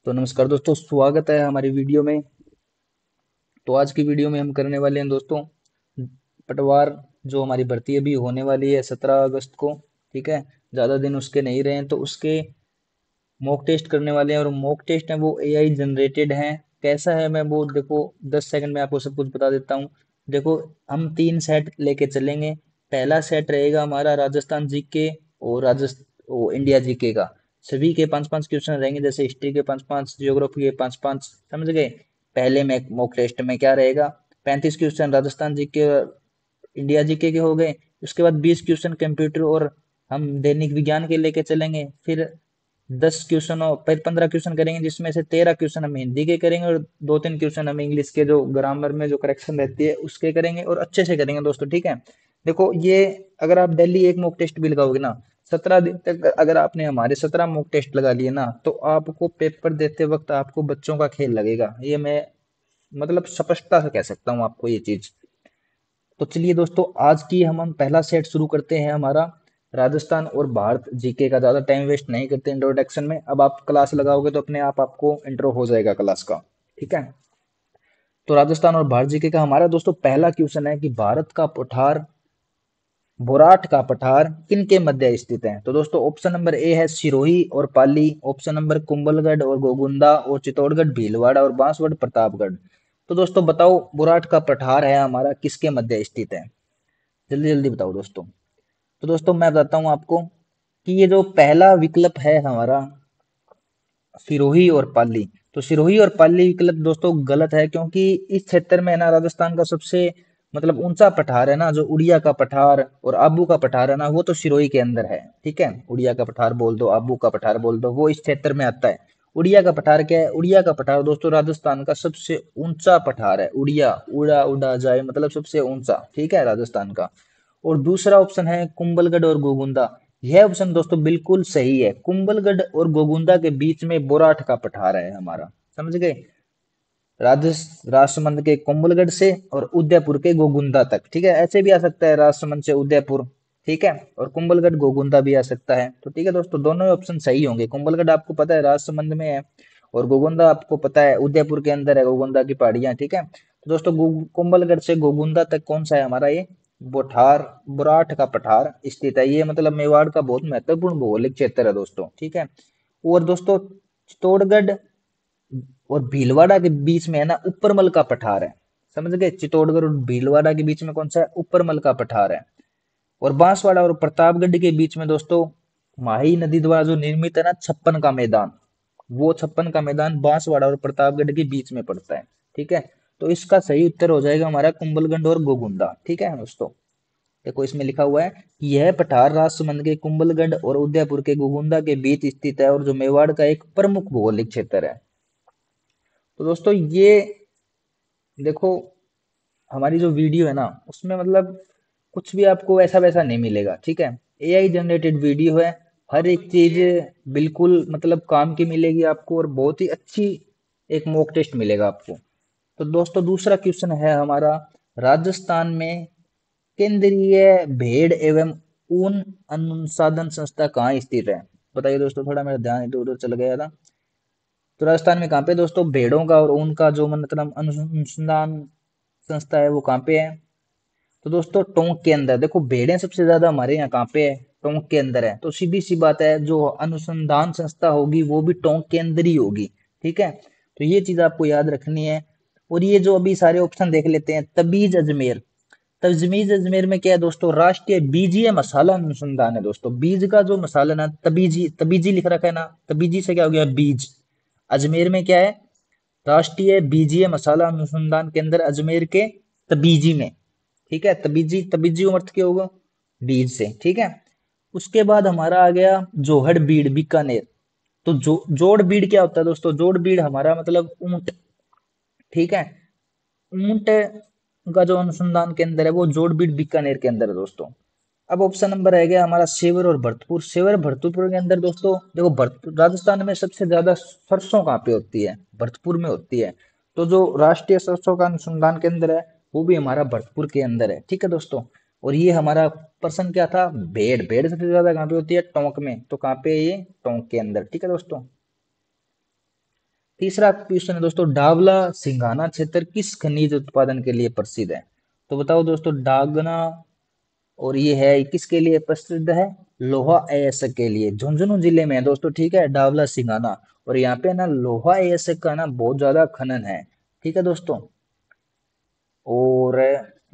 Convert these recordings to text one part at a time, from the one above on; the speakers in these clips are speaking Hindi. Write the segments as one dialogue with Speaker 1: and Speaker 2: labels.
Speaker 1: तो नमस्कार दोस्तों, स्वागत है हमारी वीडियो में। तो आज की वीडियो में हम करने वाले हैं दोस्तों पटवार, जो हमारी भर्ती अभी होने वाली है 17 अगस्त को। ठीक है, ज़्यादा दिन उसके नहीं रहे हैं, तो उसके मॉक टेस्ट करने वाले हैं। और मॉक टेस्ट है वो एआई जनरेटेड हैं। कैसा है मैं वो देखो 10 सेकंड में आपको सब कुछ बता देता हूँ। देखो, हम 3 सेट लेके चलेंगे। पहला सेट रहेगा हमारा राजस्थान जीके और इंडिया जीके का। सभी के 5-5 क्वेश्चन रहेंगे, जैसे हिस्ट्री के 5-5, ज्योग्राफी के 5-5, समझ गए। पहले में मॉक टेस्ट में क्या रहेगा, 35 क्वेश्चन राजस्थान जीके और इंडिया जीके के हो गए। उसके बाद 20 क्वेश्चन कंप्यूटर और हम दैनिक विज्ञान के लेके चलेंगे। फिर 10 क्वेश्चन और 15 क्वेश्चन करेंगे, जिसमें से 13 क्वेश्चन हम हिंदी के करेंगे और 2-3 क्वेश्चन हम इंग्लिश के, जो ग्रामर में जो करेक्शन रहती है उसके करेंगे, और अच्छे से करेंगे दोस्तों। ठीक है, देखो ये, अगर आप डेली एक मॉक टेस्ट भी लगाओगे ना, 17 दिन तक अगर आपने हमारे 17 मॉक टेस्ट लगा लिए ना, तो आपको पेपर देते वक्त आपको बच्चों का खेल लगेगा। ये मैं मतलब स्पष्टता से कह सकता हूँ आपको ये चीज। तो चलिए दोस्तों, आज की हम पहला सेट शुरू करते हैं हमारा राजस्थान और भारत जीके का। ज़्यादा टाइम वेस्ट नहीं करते इंट्रोडक्शन में। अब आप क्लास लगाओगे तो अपने आप आपको इंट्रो हो जाएगा क्लास का। ठीक है, तो राजस्थान और भारत जीके का हमारा दोस्तों पहला क्वेश्चन है कि भारत का पठार, बोराट का पठार किन के मध्य स्थित है। तो दोस्तों ऑप्शन नंबर ए है सिरोही और पाली, ऑप्शन नंबर कुंभलगढ़ और गोगुंदा, और चित्तौड़गढ़ भीलवाड़ा और बांसवाड़ा प्रतापगढ़। तो दोस्तों बताओ, बोराट का पठार है हमारा किसके मध्य स्थित है, जल्दी जल्दी बताओ दोस्तों। तो दोस्तों मैं बताता हूँ आपको कि ये जो पहला विकल्प है हमारा, सिरोही और पाली, तो सिरोही और पाली विकल्प दोस्तों गलत है, क्योंकि इस क्षेत्र में है ना, राजस्थान का सबसे मतलब ऊंचा पठार है ना, जो उड़िया का पठार और आबू का पठार है ना, वो तो सिरोही के अंदर है। ठीक है, उड़िया का पठार बोल दो, आबू का पठार बोल दो, वो इस क्षेत्र में आता है। उड़िया का पठार क्या है, उड़िया का पठार दोस्तों राजस्थान का सबसे ऊंचा पठार है। उड़िया, उड़ा उड़ा जाए, मतलब सबसे ऊंचा। ठीक है, राजस्थान का। और दूसरा ऑप्शन है कुंभलगढ़ और गोगुंदा। यह ऑप्शन दोस्तों बिल्कुल सही है। कुंभलगढ़ और गोगुंदा के बीच में बोराट का पठार है हमारा, समझ गए। राजसमंद के कुंभलगढ़ से और उदयपुर के गोगुंदा तक। ठीक है, ऐसे भी आ सकता है राजसमंद से उदयपुर। ठीक है, और कुंभलगढ़ गोगुंदा भी आ सकता है। तो ठीक है दोस्तों, दोनों ही ऑप्शन सही होंगे। कुंभलगढ़ आपको पता है राजसमंद में है, और गोगुंदा आपको पता है उदयपुर के अंदर है, गोगुंदा की पहाड़ियां। ठीक है, तो दोस्तों कुंभलगढ़ से गोगुंदा तक कौन सा है हमारा, ये बोठार, बोराट का पठार स्थित है। ये मतलब मेवाड़ का बहुत महत्वपूर्ण भौगोलिक क्षेत्र है दोस्तों। ठीक है, और दोस्तों चित्तौड़गढ़ और भीलवाड़ा के बीच में है ना ऊपरमल का पठार है, समझ गए। चित्तौड़गढ़ और भीलवाड़ा के बीच में कौन सा है, ऊपरमल का पठार है। और बांसवाड़ा और प्रतापगढ़ के बीच में दोस्तों माही नदी द्वारा जो निर्मित है ना छप्पन का मैदान, वो छप्पन का मैदान बांसवाड़ा और प्रतापगढ़ के बीच में पड़ता है। ठीक है, तो इसका सही उत्तर हो जाएगा हमारा कुंभलगढ़ और गोगुंदा। ठीक है दोस्तों, देखो इसमें लिखा हुआ है कि यह पठार राजसमंद के कुंभलगढ़ और उदयपुर के गोगुंदा के बीच स्थित है, और जो मेवाड़ का एक प्रमुख भौगोलिक क्षेत्र है। तो दोस्तों ये देखो, हमारी जो वीडियो है ना, उसमें मतलब कुछ भी आपको ऐसा वैसा नहीं मिलेगा। ठीक है, एआई जनरेटेड वीडियो है। हर एक चीज बिल्कुल मतलब काम की मिलेगी आपको, और बहुत ही अच्छी एक मॉक टेस्ट मिलेगा आपको। तो दोस्तों दूसरा क्वेश्चन है हमारा, राजस्थान में केंद्रीय भेड़ एवं ऊन अनुसंधान संस्था कहाँ स्थित है। बताइए दोस्तों, थोड़ा मेरा ध्यान इधर उधर चल गया था। तो राजस्थान में कहाँ पे दोस्तों भेड़ों का और ऊन का जो मतलब अनुसंधान संस्था है वो कहाँ पे है। तो दोस्तों टोंक के अंदर। देखो भेड़ें सबसे ज्यादा हमारे यहाँ कहाँ पे है, टोंक के अंदर है। तो सीधी सी बात है, जो अनुसंधान संस्था होगी वो भी टोंक के अंदर ही होगी। ठीक है, तो ये चीज आपको याद रखनी है। और ये जो अभी सारे ऑप्शन देख लेते हैं, तबीज अजमेर। तजमीज अजमेर में क्या है दोस्तों, राष्ट्रीय बीजीय मसाला अनुसंधान है दोस्तों। बीज का जो मसाला ना, तबीजी, तबीजी लिख रखा है ना, तबीजी से क्या हो गया, बीज। अजमेर में क्या है, राष्ट्रीय बीजीय मसाला अनुसंधान केंद्र अजमेर के तबीजी में। ठीक है, तबीजी, तबीजी अर्थ क्या होगा, बीज से। ठीक है, उसके बाद हमारा आ गया जोहड़ बीड़ बीकानेर। तो जोड़ बीड़ क्या होता है दोस्तों, जोड़ बीड़ हमारा मतलब ऊंट। ठीक है, ऊंट का जो अनुसंधान केंद्र है वो जोड़ बीड़ बीकानेर के अंदर है दोस्तों। अब ऑप्शन नंबर रह गया हमारा सेवर और भरतपुर। सेवर भरतपुर के अंदर दोस्तों देखो, राजस्थान में सबसे ज्यादा सरसों कहाँ पे होती है, भरतपुर में होती है। तो जो राष्ट्रीय सरसों का अनुसंधान केंद्र है वो भी हमारा भरतपुर के अंदर है। ठीक है दोस्तों, और ये हमारा प्रश्न क्या था, भेड़। भेड़ सबसे ज्यादा कहाँ पे होती है, टोंक में। तो कहाँ पे है ये, टोंक के अंदर। ठीक है दोस्तों, तीसरा क्वेश्चन है दोस्तों, डावला सिंघाना क्षेत्र किस खनिज उत्पादन के लिए प्रसिद्ध है? तो बताओ दोस्तों, डागना और ये है किसके लिए प्रसिद्ध है? लोहा अयस्क के लिए। झुंझुनू जिले में है दोस्तों, ठीक है, डावला सिंघाना। और यहाँ पे ना लोहा अयस्क का ना बहुत ज्यादा खनन है, ठीक है दोस्तों। और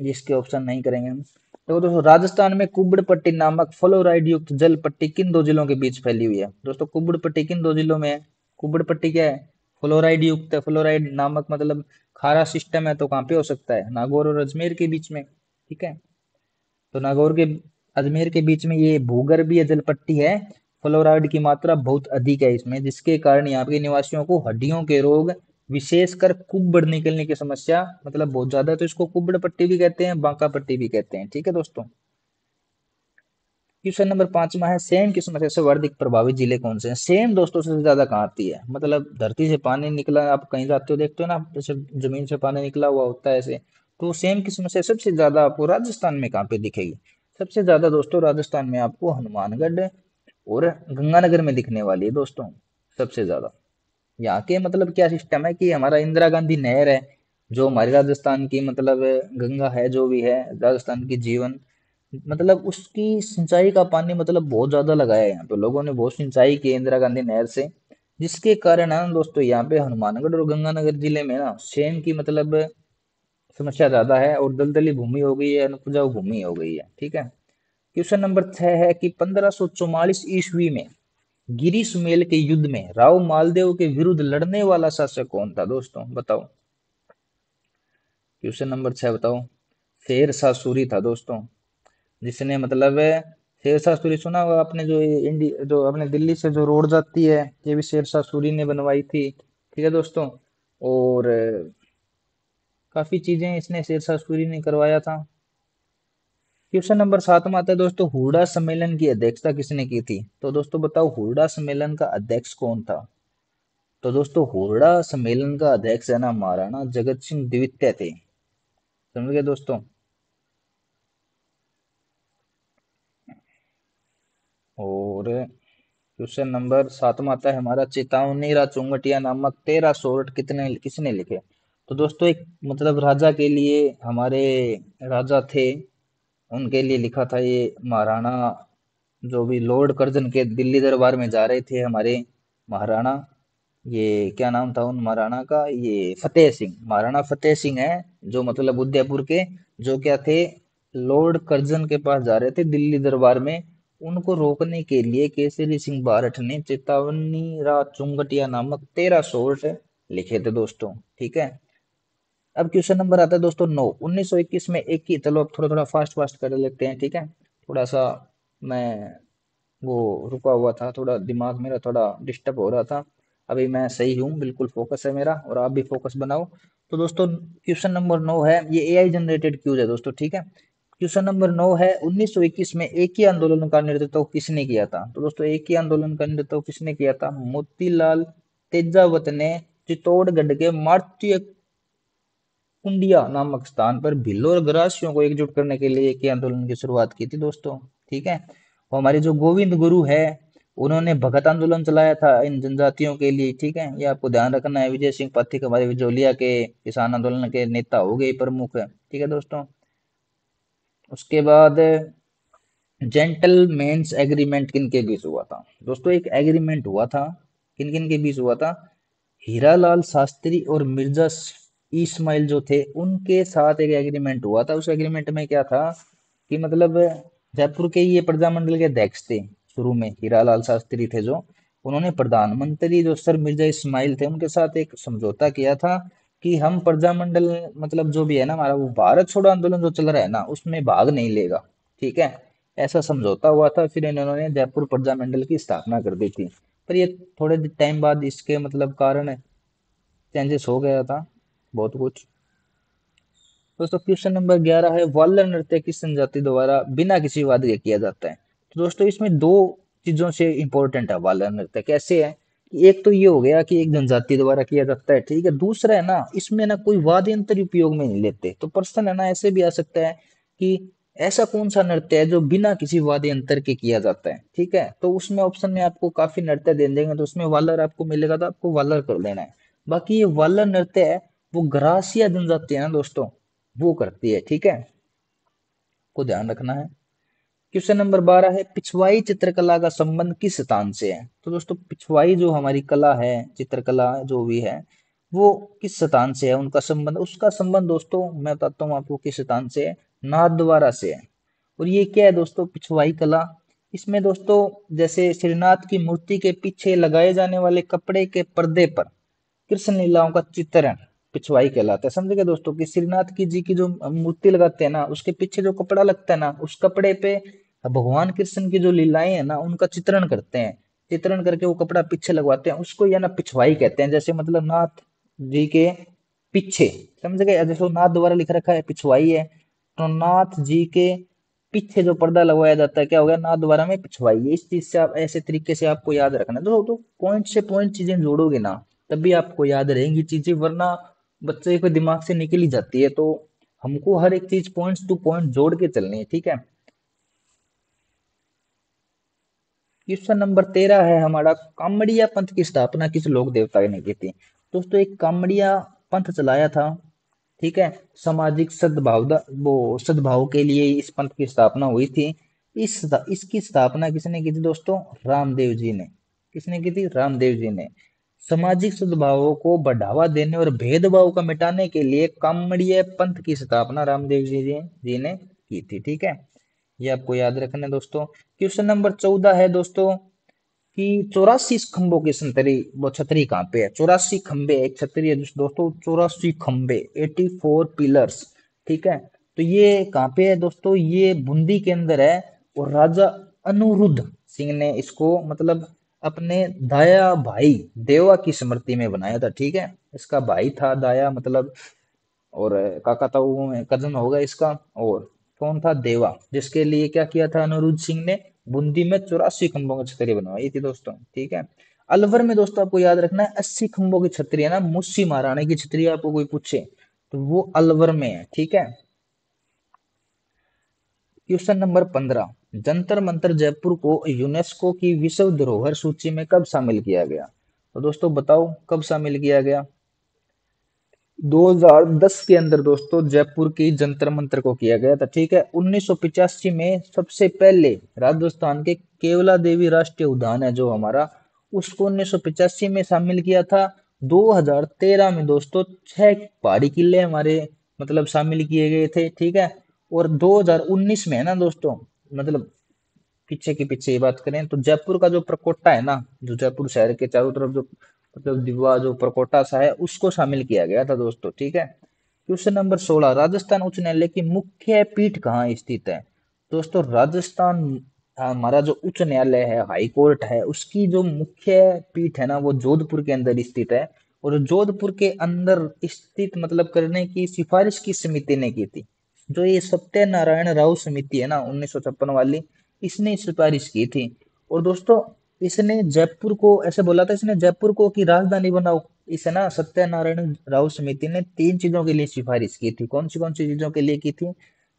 Speaker 1: इसके ऑप्शन नहीं करेंगे हम। तो दोस्तों, राजस्थान में कुब्बड़ पट्टी नामक फ्लोराइड युक्त जल पट्टी किन दो जिलों के बीच फैली हुई है? दोस्तों, कुब्बड़ पट्टी किन दो जिलों में है? कुब्बड़ पट्टी क्या है? फ्लोराइड युक्त है। फ्लोराइड नामक मतलब खारा सिस्टम है, तो कहाँ पे हो सकता है? नागौर और अजमेर के बीच में, ठीक है। तो नागौर के अजमेर के बीच में ये भूगर्भीय जल पट्टी है। फ्लोराइड की मात्रा बहुत अधिक है इसमें, जिसके कारण यहाँ के निवासियों को हड्डियों के रोग, विशेषकर कुब्बड़ निकलने की समस्या मतलब बहुत ज्यादा है। तो इसको कुब्बड़ पट्टी भी कहते हैं, बांका पट्टी भी कहते हैं, ठीक है दोस्तों। क्वेश्चन नंबर 5वां है, सेम की समस्या से वर्धिक प्रभावित जिले कौन से हैं? सेम दोस्तों सबसे ज्यादा कहाँ आती है? मतलब धरती से पानी निकला, आप कहीं जाते हो देखते हो ना, जैसे जमीन से पानी निकला हुआ होता है ऐसे। तो सेम की समस्या सबसे ज्यादा आपको राजस्थान में कहाँ पे दिखेगी? सबसे ज्यादा दोस्तों राजस्थान में आपको हनुमानगढ़ और गंगानगर में दिखने वाली है दोस्तों, सबसे ज्यादा। यहाँ के मतलब क्या सिस्टम है कि हमारा इंदिरा गांधी नहर है, जो हमारी राजस्थान की मतलब गंगा है, जो भी है राजस्थान की जीवन, मतलब उसकी सिंचाई का पानी मतलब बहुत ज्यादा लगाया है यहाँ पे लोगों ने, बहुत सिंचाई की है इंदिरा गांधी नहर से। जिसके कारण है ना दोस्तों, यहाँ पे हनुमानगढ़ और गंगानगर जिले में ना सेम की मतलब समस्या ज्यादा है, और दलदली भूमि हो गई है, अनुपजाऊ भूमि हो गई है, ठीक है। क्वेश्चन नंबर 6 है कि 1544 ईस्वी में गिरी सुमेल के युद्ध में राव मालदेव के विरुद्ध लड़ने वाला शासक कौन था? दोस्तों बताओ। क्वेश्चन नंबर 6 बताओ। शेर शाह सूरी था दोस्तों, जिसने मतलब शेर शाह सूरी सुना होगा आपने, जो ये जो अपने दिल्ली से जो रोड जाती है, ये भी शेर शाह सूरी ने बनवाई थी, ठीक है दोस्तों। और काफी चीजें इसने शेर शाह सूरी ने करवाया था। क्वेश्चन नंबर 7 में आता है दोस्तों, हुडा सम्मेलन की अध्यक्षता किसने की थी? तो दोस्तों बताओ, हुडा सम्मेलन का अध्यक्ष कौन था? तो दोस्तों, हुडा सम्मेलन का अध्यक्ष है ना महाराणा जगत सिंह द्वितीय थे, समझ गए दोस्तों। और क्वेश्चन नंबर 7 में आता है हमारा, चेतावनी रा चुंगटिया नामक 13 सोरठ कितने किसने लिखे? तो दोस्तों, एक मतलब राजा के लिए, हमारे राजा थे, उनके लिए लिखा था ये महाराणा, जो भी लॉर्ड कर्जन के दिल्ली दरबार में जा रहे थे हमारे महाराणा, ये क्या नाम था उन महाराणा का? ये फतेह सिंह, महाराणा फतेह सिंह है, जो मतलब उदयपुर के, जो क्या थे, लॉर्ड कर्जन के पास जा रहे थे दिल्ली दरबार में। उनको रोकने के लिए केसरी सिंह बारठ ने चेतावनी रा चुंगटिया नामक 13 सोर्ट लिखे थे दोस्तों, ठीक है। अब क्वेश्चन नंबर आता है दोस्तों 9, 1921 में एक ही, चलो अब थोड़ा थोड़ा फास्ट फास्ट कर लेते हैं, ठीक है। थोड़ा सा मैं वो रुका हुआ था, थोड़ा दिमाग मेरा थोड़ा डिस्टर्ब हो रहा था। अभी मैं सही हूँ, बिल्कुल फोकस है मेरा, और आप भी फोकस बनाओ। तो दोस्तों, क्वेश्चन नंबर 9 है, ये एआई जनरेटेड क्यूज है दोस्तों, ठीक है। क्वेश्चन नंबर 9 है, 1921 में एक ही आंदोलन का नेतृत्व किसने किया था? तो दोस्तों, एक ही आंदोलन का नेतृत्व किसने किया था? मोतीलाल तेजावत ने चित्तौड़गढ़ के मारुति कुंडिया नामक स्थान पर भिल्लो और ग्रासियों को एकजुट करने के लिए एक आंदोलन की शुरुआत की थी दोस्तों, ठीक है। और हमारे जो गोविंद गुरु है, उन्होंने भगत आंदोलन चलाया था इन जनजातियों के लिए, ठीक है, ये आपको ध्यान रखना है। विजय सिंह पाठक हमारे विजोलिया के किसान आंदोलन के नेता हो गए प्रमुख, ठीक है दोस्तों। उसके बाद जेंटलमैन्स एग्रीमेंट किन के बीच हुआ था? दोस्तों, एक एग्रीमेंट हुआ था, किन किन के बीच हुआ था? हीरालाल शास्त्री और मिर्जा इस्माइल जो थे, उनके साथ एक एग्रीमेंट हुआ था। उस एग्रीमेंट में क्या था कि मतलब जयपुर के ये प्रजामंडल के अध्यक्ष थे शुरू में, हीरालाल शास्त्री थे जो, उन्होंने प्रधानमंत्री जो सर मिर्जा इस्माइल थे उनके साथ एक समझौता किया था कि हम प्रजामंडल मतलब जो भी है ना हमारा, वो भारत छोड़ो आंदोलन जो चल रहा है ना, उसमें भाग नहीं लेगा, ठीक है। ऐसा समझौता हुआ था, फिर इन्होंने जयपुर प्रजामंडल की स्थापना कर दी थी। पर ये थोड़े टाइम बाद इसके मतलब कारण चेंजेस हो गया था बहुत कुछ। दोस्तों, क्वेश्चन नंबर 11 है, वाल्लर नृत्य किस जनजाति द्वारा बिना किसी वाद्य के किया जाता है? तो दोस्तों, इसमें दो चीजों से इंपॉर्टेंट है वाल्लर नृत्य। कैसे है कि एक तो ये हो गया कि एक जनजाति द्वारा किया जाता है, ठीक है। दूसरा है ना, इसमें ना कोई वाद्य यंत्र उपयोग में नहीं लेते। तो प्रश्न है ना ऐसे भी आ सकता है कि ऐसा कौन सा नृत्य है जो बिना किसी वाद्य यंत्र के किया जाता है, ठीक है। तो उसमें ऑप्शन में आपको काफी नृत्य दे देंगे, तो उसमें वालर आपको मिलेगा, तो आपको वालर कर देना है। बाकी ये वाला नृत्य है वो ग्रासिया जनजाति है ना दोस्तों, वो करती है, ठीक है, को ध्यान रखना है। क्वेश्चन नंबर 12 है, पिछवाई चित्रकला का संबंध किस स्थान से है? तो दोस्तों पिछवाई जो हमारी कला है, चित्रकला जो भी है, वो किस स्थान से है, उनका संबंध, उसका संबंध दोस्तों मैं बताता हूँ आपको किस स्थान से है, नाथद्वारा से है। और ये क्या है दोस्तों, पिछवाई कला, इसमें दोस्तों जैसे श्रीनाथ की मूर्ति के पीछे लगाए जाने वाले कपड़े के पर्दे पर कृष्ण लीलाओं का चित्रण पिछवाई कहलाता है। समझ गए दोस्तों कि श्रीनाथ की जी की जो मूर्ति लगाते हैं ना, उसके पीछे जो कपड़ा लगता है ना, उस कपड़े पे भगवान कृष्ण की जो लीलाएं है ना उनका चित्रण करते हैं, चित्रण करके वो कपड़ा पीछे लगवाते हैं, उसको या ना पिछवाई कहते हैं। जैसे मतलब नाथ जी के पीछे, समझ गए, जैसे नाथ द्वारा लिख रखा है पिछवाई है, तो नाथ जी के पीछे जो पर्दा लगवाया जाता है क्या हो गया, नाथ द्वारा में पिछवाई है। इस चीज से आप ऐसे तरीके से आपको याद रखना है। तो पॉइंट से पॉइंट चीजें जोड़ोगे ना तभी आपको याद रहेंगी चीजें, वरना बच्चे के दिमाग से निकल ही जाती है। तो हमको हर एक चीज पॉइंट्स टू पॉइंट जोड़ के चलनी है, ठीक है। क्वेश्चन नंबर 13 है हमारा, कामड़िया पंथ की स्थापना किस लोक देवता ने की थी? दोस्तों एक कामड़िया पंथ चलाया था, ठीक है, सामाजिक सद्भाव वो सद्भाव के लिए इस पंथ की स्थापना हुई थी। इसकी स्थापना किसने की थी दोस्तों? रामदेव जी ने। किसने की थी? रामदेव जी ने। सामाजिक सद्भावों को बढ़ावा देने और भेदभाव का मिटाने के लिए कामड़िया पंथ की स्थापना रामदेव जी ने की थी, ठीक है, ये आपको याद रखना है दोस्तों। क्वेश्चन नंबर 14 है दोस्तों कि 84 खंभों की संतरी वो छतरी कहाँ पे है? 84 खंबे एक छतरी है दोस्तों, 84 खंबे, 84 पिलर्स, ठीक है। तो ये कहाँ पे है दोस्तों? ये बूंदी के अंदर है। और राजा अनुरुद्ध सिंह ने इसको मतलब अपने दाया भाई देवा की स्मृति में बनाया था, ठीक है। इसका भाई था दाया मतलब, और काका था वो कजन होगा इसका। और कौन था? देवा, जिसके लिए क्या किया था अनुरुद्ध सिंह ने? बूंदी में 84 खंभों की छतरी बनवाई थी दोस्तों, ठीक है। अलवर में दोस्तों आपको याद रखना है 80 खंभों की छतरी है ना, मुस्सी महाराणा की छतरी आपको कोई पूछे तो वो अलवर में है, ठीक है। क्वेश्चन नंबर 15, जंतर मंतर जयपुर को यूनेस्को की विश्व धरोहर सूची में कब शामिल किया गया? तो दोस्तों बताओ कब शामिल किया गया? 2010 के अंदर दोस्तों जयपुर की जंतर मंतर को किया गया था, ठीक है। 1985 में सबसे पहले राजस्थान के केवला देवी राष्ट्रीय उद्यान है जो हमारा, उसको 1985 में शामिल किया था। 2013 में दोस्तों 6 पहाड़ी किले हमारे मतलब शामिल किए गए थे, ठीक है। और 2019 में है ना दोस्तों, मतलब पीछे की पीछे ये बात करें तो जयपुर का जो प्रकोटा है ना, जो जयपुर शहर के चारों तरफ जो मतलब दिवा जो प्रकोटा सा है उसको शामिल किया गया था दोस्तों, ठीक है। क्वेश्चन नंबर 16, राजस्थान उच्च न्यायालय की मुख्य पीठ कहाँ स्थित है? दोस्तों राजस्थान हमारा जो उच्च न्यायालय है, हाई कोर्ट है, उसकी जो मुख्य पीठ है ना वो जोधपुर के अंदर स्थित है। और जोधपुर के अंदर स्थित मतलब करने की सिफारिश किस समिति ने की थी? जो ये सत्यनारायण राव समिति है ना 1956 वाली, इसने सिफारिश की थी। और दोस्तों इसने जयपुर को ऐसे बोला था, इसने जयपुर को की राजधानी बनाओ। इसे ना सत्यनारायण राव समिति ने 3 चीजों के लिए सिफारिश की थी। कौन सी चीजों के लिए की थी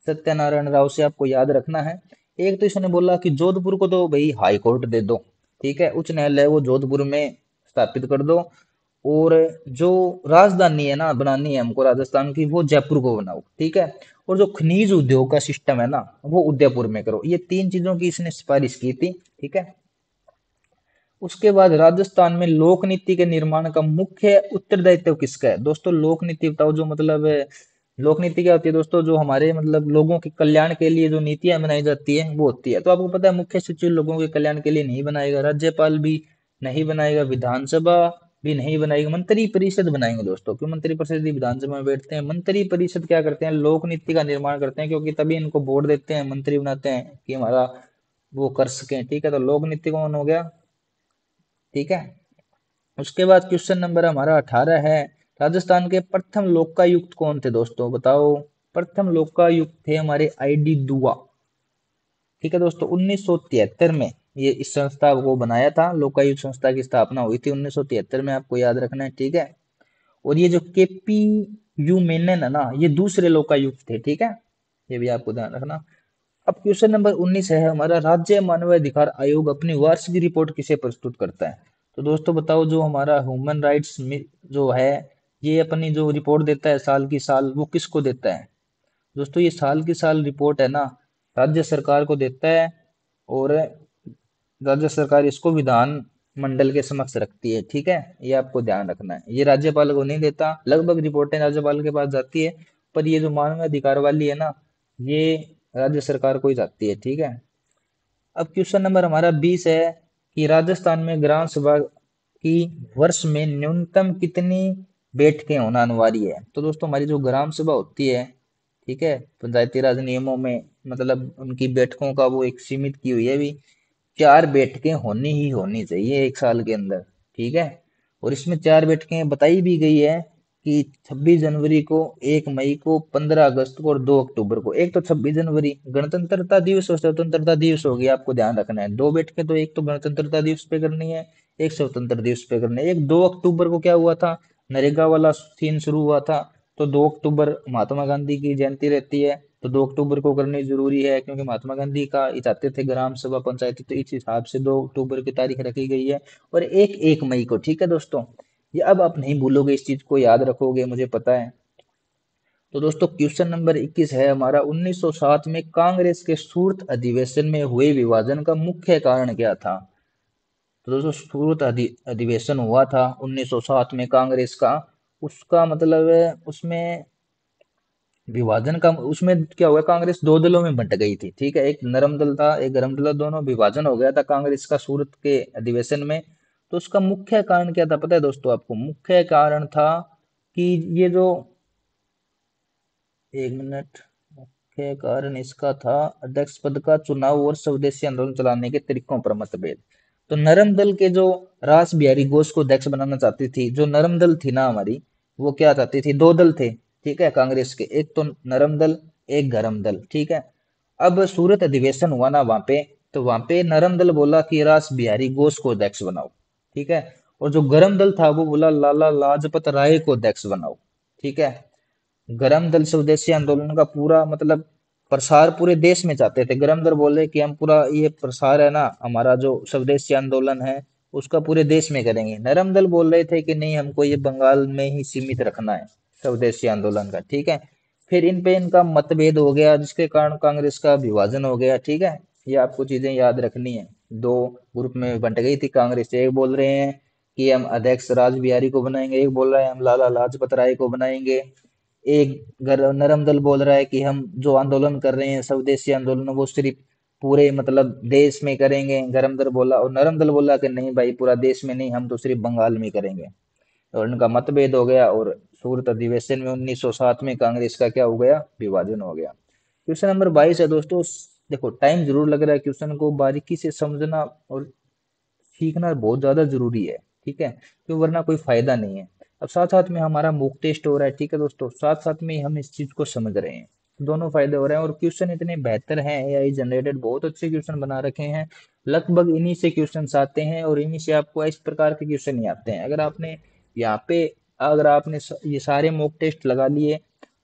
Speaker 1: सत्यनारायण राव से? आपको याद रखना है। एक तो इसने बोला कि जोधपुर को तो भाई हाई कोर्ट दे दो, ठीक है, उच्च न्यायालय वो जोधपुर में स्थापित कर दो। और जो राजधानी है ना बनानी है हमको राजस्थान की, वो जयपुर को बनाओ, ठीक है। और जो खनिज उद्योग का सिस्टम है ना वो उदयपुर में करो। ये 3 चीजों की इसने सिफारिश की थी, ठीक है। उसके बाद राजस्थान में लोक नीति के निर्माण का मुख्य उत्तरदायित्व किसका है? दोस्तों लोक नीति बताओ, जो मतलब लोक नीति क्या होती है दोस्तों? जो हमारे मतलब लोगों के कल्याण के लिए जो नीतियां बनाई जाती है वो होती है। तो आपको पता है मुख्य सचिव लोगों के कल्याण के लिए नहीं बनाएगा, राज्यपाल भी नहीं बनाएगा, विधानसभा भी नहीं बनाएगी, मंत्री परिषद बनाएंगे दोस्तों। क्यों मंत्री परिषद ही विधानसभा में बैठते हैं? मंत्री परिषद क्या करते हैं? लोक नीति का निर्माण करते हैं, क्योंकि तभी इनको वोट देते हैं, मंत्री बनाते हैं कि हमारा वो कर सकें, ठीक है। तो लोक नीति कौन हो गया, ठीक है। उसके बाद क्वेश्चन नंबर हमारा 18 है, राजस्थान के प्रथम लोकायुक्त कौन थे दोस्तों? बताओ। प्रथम लोकायुक्त थे हमारे आईडी दुआ, ठीक है दोस्तों। 1973 में ये इस संस्था को बनाया था, लोकायुक्त संस्था की स्थापना हुई थी 1973 में, आपको याद रखना है, ठीक है। और ये जो केपी यू मेनन है ना, ये दूसरे लोकायुक्त थे, ठीक है, ये भी आपको ध्यान रखना। अब क्वेश्चन नंबर 19 है हमारा, राज्य मानवाधिकार आयोग अपनी वार्षिक रिपोर्ट किसे प्रस्तुत करता है? तो दोस्तों बताओ, जो हमारा ह्यूमन राइट्स जो है ये अपनी जो रिपोर्ट देता है साल की साल, वो किसको देता है दोस्तों? ये साल की साल रिपोर्ट है ना, राज्य सरकार को देता है। और राज्य सरकार इसको विधान मंडल के समक्ष रखती है, ठीक है। ये आपको ध्यान रखना है, ये राज्यपाल को नहीं देता। लगभग रिपोर्टें राज्यपाल के पास जाती है, पर ये जो मानव अधिकार वाली है ना, ये राज्य सरकार को ही जाती है, ठीक है। अब क्वेश्चन नंबर हमारा 20 है कि राजस्थान में ग्राम सभा की वर्ष में न्यूनतम कितनी बैठकें होना अनिवार्य है? तो दोस्तों हमारी जो ग्राम सभा होती है, ठीक है, पंचायती राज नियमों में मतलब उनकी बैठकों का वो एक सीमित की हुई है भी, 4 बैठकें होनी ही होनी चाहिए एक साल के अंदर, ठीक है। और इसमें 4 बैठकें बताई भी गई है कि 26 जनवरी को, 1 मई को, 15 अगस्त को और 2 अक्टूबर को। एक तो 26 जनवरी गणतंत्रता दिवस और स्वतंत्रता दिवस हो गया, आपको ध्यान रखना है। 2 बैठकें तो एक तो गणतंत्रता दिवस पे करनी है, एक स्वतंत्रता दिवस पे करनी है। एक 2 अक्टूबर को क्या हुआ था, नरेगा वाला सीन शुरू हुआ था, तो 2 अक्टूबर महात्मा गांधी की जयंती रहती है, तो 2 अक्टूबर को करनी जरूरी है, क्योंकि महात्मा गांधी का ये चाहते थे ग्राम सभा पंचायती, तो इस हिसाब से 2 अक्टूबर की तारीख रखी गई है। और एक 1 मई को, ठीक है दोस्तों। ये अब आप नहीं भूलोगे, इस चीज को याद रखोगे, मुझे पता है। तो दोस्तों क्वेश्चन नंबर 21 है हमारा, 1907 में कांग्रेस के सूरत अधिवेशन में हुए विभाजन का मुख्य कारण क्या था? तो दोस्तों सूरत अधिवेशन हुआ था 1907 में कांग्रेस का, उसका मतलब उसमें विभाजन का, उसमें क्या हुआ, कांग्रेस 2 दलों में बंट गई थी, ठीक है। एक नरम दल था, एक गरम दल था, दोनों विभाजन हो गया था कांग्रेस का सूरत के अधिवेशन में। तो उसका मुख्य कारण क्या था पता है दोस्तों आपको? मुख्य कारण था कि ये जो, 1 मिनट, मुख्य कारण इसका था अध्यक्ष पद का चुनाव और स्वदेशी आंदोलन चलाने के तरीकों पर मतभेद। तो नरम दल के जो रास बिहारी घोष को अध्यक्ष बनाना चाहती थी, जो नरम दल थी ना हमारी, वो क्या चाहती थी, 2 दल थे, ठीक है, कांग्रेस के, एक तो नरम दल, एक गरम दल, ठीक है। अब सूरत अधिवेशन हुआ ना वहां पे, तो वहां पे नरम दल बोला कि रास बिहारी घोष को अध्यक्ष बनाओ, ठीक है। और जो गरम दल था वो बोला लाला लाजपत राय को अध्यक्ष बनाओ, ठीक है। गरम दल स्वदेशी आंदोलन का पूरा मतलब प्रसार पूरे देश में चाहते थे। गरम दल बोले कि हम पूरा ये प्रसार है ना हमारा जो स्वदेशी आंदोलन है, उसका पूरे देश में करेंगे। नरम दल बोल रहे थे कि नहीं, हमको ये बंगाल में ही सीमित रखना है स्वदेशी आंदोलन का, ठीक है। फिर इन पे इनका मतभेद हो गया, जिसके कारण कांग्रेस का विभाजन हो गया, ठीक है। ये आपको चीजें याद रखनी है। 2 ग्रुप में बंट गई थी कांग्रेस। एक बोल रहे हैं कि हम अध्यक्ष राज बिहारी को बनाएंगे, एक बोल रहा है हम लाला लाजपत राय को बनाएंगे। एक नरम दल बोल रहा है कि हम जो आंदोलन कर रहे हैं स्वदेशी आंदोलन, वो सिर्फ पूरे मतलब देश में करेंगे, गरम दल बोला। और नरम दल बोला कि नहीं भाई, पूरा देश में नहीं, हम तो सिर्फ बंगाल में करेंगे। और इनका मतभेद हो गया, और सूरत अधिवेशन में 1907 में कांग्रेस का क्या हो गया, विभाजन हो गया। क्वेश्चन नंबर 22 है दोस्तों। देखो टाइम जरूर लग रहा है, क्वेश्चन को बारीकी से समझना और सीखना बहुत ज्यादा जरूरी है, ठीक है, क्यों, वरना कोई फायदा नहीं है। अब साथ साथ में हमारा मॉक टेस्ट हो रहा है, ठीक है दोस्तों, साथ साथ में हम इस चीज को समझ रहे हैं, दोनों फायदे हो रहे हैं। और क्वेश्चन इतने बेहतर हैं, एआई जनरेटेड बहुत अच्छे क्वेश्चन बना रखे हैं। लगभग इन्हीं से क्वेश्चन आते हैं, और इन्हीं से आपको इस प्रकार के क्वेश्चन ही आते हैं। अगर आपने यहाँ पे, अगर आपने ये सारे मॉक टेस्ट लगा लिए,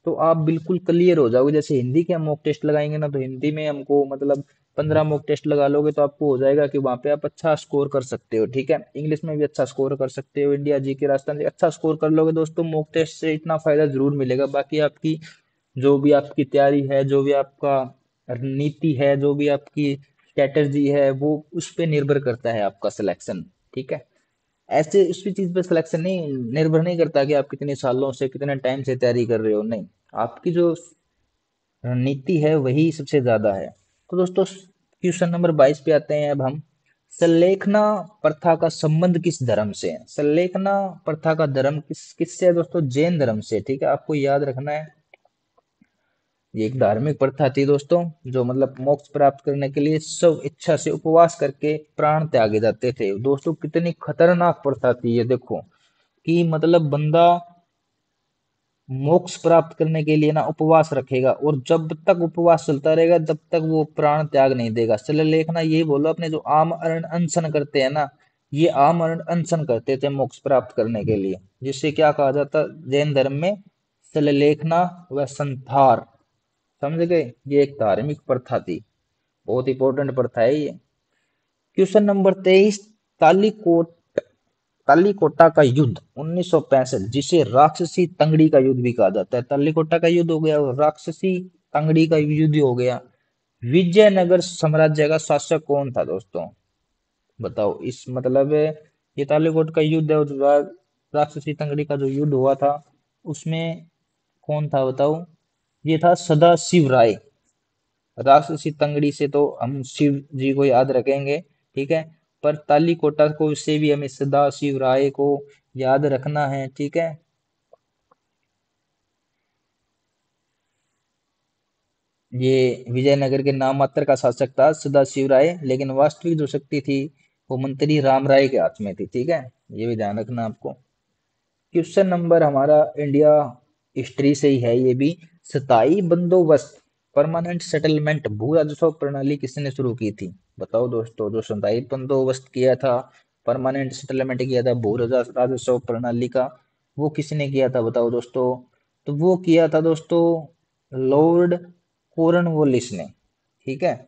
Speaker 1: तो आप बिल्कुल क्लियर हो जाओगे। जैसे हिंदी के हम मॉक टेस्ट लगाएंगे ना, तो हिंदी में हमको मतलब 15 मॉक टेस्ट लगा लोगे, तो आपको हो जाएगा कि वहां पे आप अच्छा स्कोर कर सकते हो, ठीक है। इंग्लिश में भी अच्छा स्कोर कर सकते हो, इंडिया जी के राजस्थान से अच्छा स्कोर कर लोगे दोस्तों। मॉक टेस्ट से इतना फायदा जरूर मिलेगा। बाकी आपकी जो भी आपकी तैयारी है, जो भी आपका रणनीति है, जो भी आपकी स्ट्रेटेजी है, वो उस पर निर्भर करता है आपका सिलेक्शन, ठीक है। ऐसे उसी चीज पे सिलेक्शन नहीं निर्भर नहीं करता कि आप कितने सालों से, कितने टाइम से तैयारी कर रहे हो, नहीं, आपकी जो रणनीति है वही सबसे ज्यादा है। तो दोस्तों क्वेश्चन नंबर 22 पे आते हैं अब हम। सल्लेखना प्रथा का संबंध किस धर्म से है? सल्लेखना प्रथा का धर्म किससे है दोस्तों? जैन धर्म से, ठीक है, आपको याद रखना है। ये एक धार्मिक प्रथा थी दोस्तों, जो मतलब मोक्ष प्राप्त करने के लिए सब इच्छा से उपवास करके प्राण त्यागे जाते थे। दोस्तों कितनी खतरनाक प्रथा थी ये, देखो कि मतलब बंदा मोक्ष प्राप्त करने के लिए ना उपवास रखेगा, और जब तक उपवास चलता रहेगा तब तक वो प्राण त्याग नहीं देगा। चलो लेखना यही बोलो, अपने जो आम अरण अनशन करते हैं ना, ये आम अरण अनशन करते थे मोक्ष प्राप्त करने के लिए, जिससे क्या कहा जाता जैन धर्म में, सललेखना व संथार, समझ गए। ये एक धार्मिक प्रथा थी, बहुत इंपॉर्टेंट प्रथा है ये। क्वेश्चन नंबर 23, तालीकोट तालीकोटा का युद्ध 1965, जिसे राक्षसी तंगड़ी का युद्ध भी कहा जाता है। तालीकोटा का युद्ध हो गया और राक्षसी तंगड़ी का युद्ध हो गया। विजयनगर साम्राज्य का शासक कौन था दोस्तों? बताओ। इस मतलब ये तालीकोट का युद्ध है और राक्षसी तंगड़ी का जो युद्ध हुआ था उसमें कौन था बताओ? ये था सदा शिव राय। राक्षसी तंगड़ी से तो हम शिव जी को याद रखेंगे, ठीक है, पर तालीकोटा को से भी हमें सदा शिव राय को याद रखना है, ठीक है। ये विजयनगर के नाम मात्र का शासक था सदा शिव राय, लेकिन वास्तविक जो शक्ति थी वो मंत्री राम राय के हाथ में थी, ठीक है। ये भी ध्यान रखना आपको। क्वेश्चन नंबर हमारा इंडिया हिस्ट्री से ही है ये भी। स्थायी बंदोबस्त परमानेंट सेटलमेंट भू राजस्व प्रणाली किसने शुरू की थी? बताओ दोस्तों। जो स्थायी बंदोबस्त किया था, परमानेंट सेटलमेंट किया था भू राजस्व प्रणाली का, वो किसने किया था बताओ दोस्तों? तो वो किया था दोस्तों लॉर्ड कॉर्नवालिस ने, ठीक है।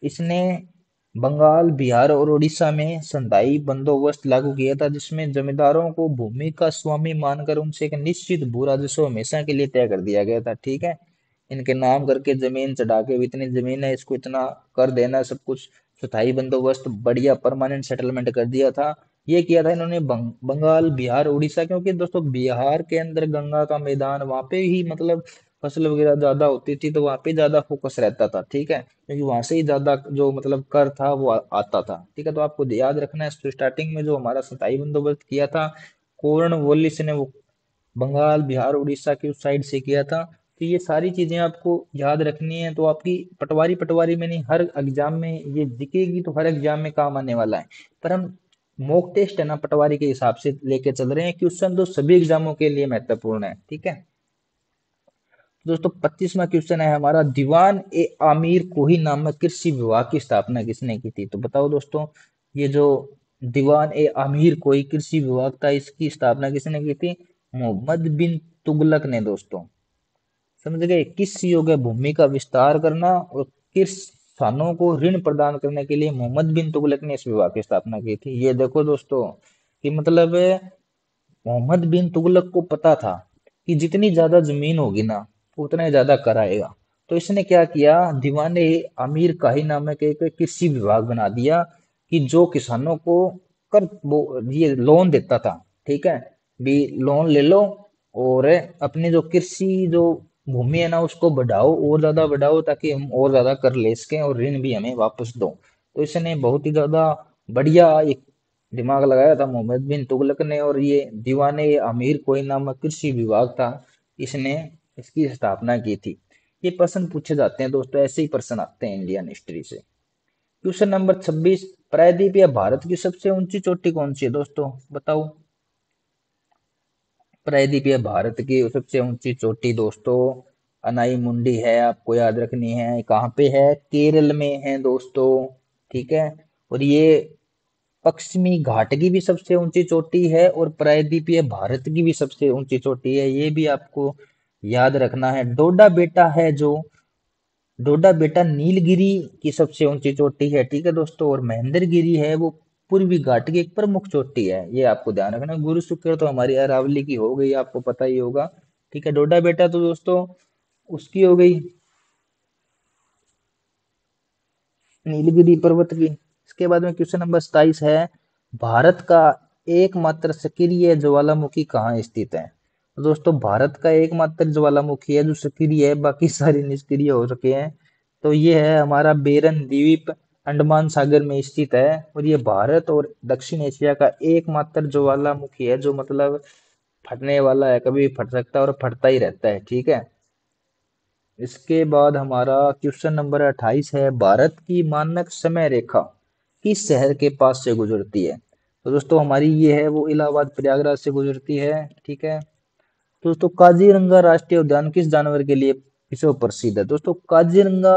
Speaker 1: इसने बंगाल, बिहार और उड़ीसा में संधाई बंदोबस्त लागू किया था, जिसमें जमींदारों को भूमि का स्वामी मानकर उनसे एक निश्चित भू राजस्व हमेशा के लिए तय कर दिया गया था, ठीक है। इनके नाम करके जमीन चढ़ा के इतनी जमीन है इसको इतना कर देना, सब कुछ स्थायी बंदोबस्त बढ़िया परमानेंट सेटलमेंट कर दिया था। ये किया था इन्होंने बंगाल, बिहार, उड़ीसा, क्योंकि दोस्तों बिहार के अंदर गंगा का मैदान, वहां पे ही मतलब फसल वगैरह ज्यादा होती थी, तो वहां पे ज्यादा फोकस रहता था, ठीक है, क्योंकि वहां से ही ज्यादा जो मतलब कर था वो आता था, ठीक है। तो आपको याद रखना है स्टार्टिंग में जो हमारा स्थायी बंदोबस्त किया था कॉर्नवालिस ने, वो बंगाल, बिहार, उड़ीसा की उस साइड से किया था। तो ये सारी चीजें आपको याद रखनी है, तो आपकी पटवारी पटवारी में नहीं, हर एग्जाम में ये दिखेगी, तो हर एग्जाम में काम आने वाला है। पर हम मॉक टेस्ट है ना पटवारी के हिसाब से लेके चल रहे हैं, क्वेश्चन तो सभी एग्जामों के लिए महत्वपूर्ण है, ठीक है। दोस्तों 25वां क्वेश्चन है हमारा, दीवान ए आमिर कोही नामक कृषि विभाग की स्थापना किसने की थी? तो बताओ दोस्तों। ये जो दीवान ए आमिर कोई कृषि विभाग था, इसकी स्थापना किसने की थी? मोहम्मद बिन तुगलक ने दोस्तों। समझ गए? किस योग्य भूमि का विस्तार करना और किसानों को ऋण प्रदान करने के लिए मोहम्मद बिन तुगलक ने इस विभाग की स्थापना की थी। ये देखो दोस्तों कि मतलब मोहम्मद बिन तुगलक को पता था कि जितनी ज्यादा जमीन होगी ना उतना ही ज्यादा कर आएगा। तो इसने क्या किया, दीवाने अमीर का ही नामक एक कृषि विभाग बना दिया कि जो किसानों को कर वो ये लोन देता था, ठीक है, भी लोन ले लो और अपनी जो कृषि जो भूमि है ना उसको बढ़ाओ और ज्यादा बढ़ाओ, ताकि हम और ज्यादा कर ले सकें और ऋण भी हमें वापस दो। तो इसने बहुत ही ज्यादा बढ़िया एक दिमाग लगाया था मोहम्मद बिन तुगलक ने, और ये दीवाने अमीर कोई नामक कृषि विभाग था, इसने इसकी स्थापना की थी। ये प्रश्न पूछे जाते हैं दोस्तों, ऐसे ही प्रश्न आते हैं इंडियन हिस्ट्री से। क्वेश्चन नंबर 26, प्रायद्वीप या भारत की सबसे ऊंची चोटी कौन सी है दोस्तों? बताओ। प्रायद्वीप या भारत की सबसे ऊंची चोटी दोस्तों अनाई मुंडी है, आपको याद रखनी है। कहाँ पे है? केरल में है दोस्तों, ठीक है। और ये पश्चिमी घाट की भी सबसे ऊंची चोटी है और प्रायद्वीपीय भारत की भी सबसे ऊंची चोटी है, ये भी आपको याद रखना है। डोडा बेटा है जो, डोडा बेटा नीलगिरी की सबसे ऊंची चोटी है, ठीक है दोस्तों। और महेंद्र गिरी है वो पूर्वी घाट की एक प्रमुख चोटी है, ये आपको ध्यान रखना। गुरु शुक्र तो हमारी अरावली की हो गई, आपको पता ही होगा, ठीक है। डोडा बेटा तो दोस्तों उसकी हो गई, नीलगिरी पर्वत की। इसके बाद में क्वेश्चन नंबर 27 है, भारत का एकमात्र सक्रिय ज्वालामुखी कहाँ स्थित है? तो दोस्तों भारत का एकमात्र ज्वालामुखी है जो सक्रिय है, बाकी सारे निष्क्रिय हो चुके हैं। तो ये है हमारा बेरन द्वीप, अंडमान सागर में स्थित है, और ये भारत और दक्षिण एशिया का एकमात्र ज्वालामुखी है जो मतलब फटने वाला है, कभी भी फट सकता है और फटता ही रहता है, ठीक है। इसके बाद हमारा क्वेश्चन नंबर 28 है, भारत की मानक समय रेखा किस शहर के पास से गुजरती है? तो दोस्तों हमारी ये है वो इलाहाबाद प्रयागराज से गुजरती है, ठीक है। तो दोस्तों काजीरंगा राष्ट्रीय उद्यान किस जानवर के लिए विश्व प्रसिद्ध है? दोस्तों काजीरंगा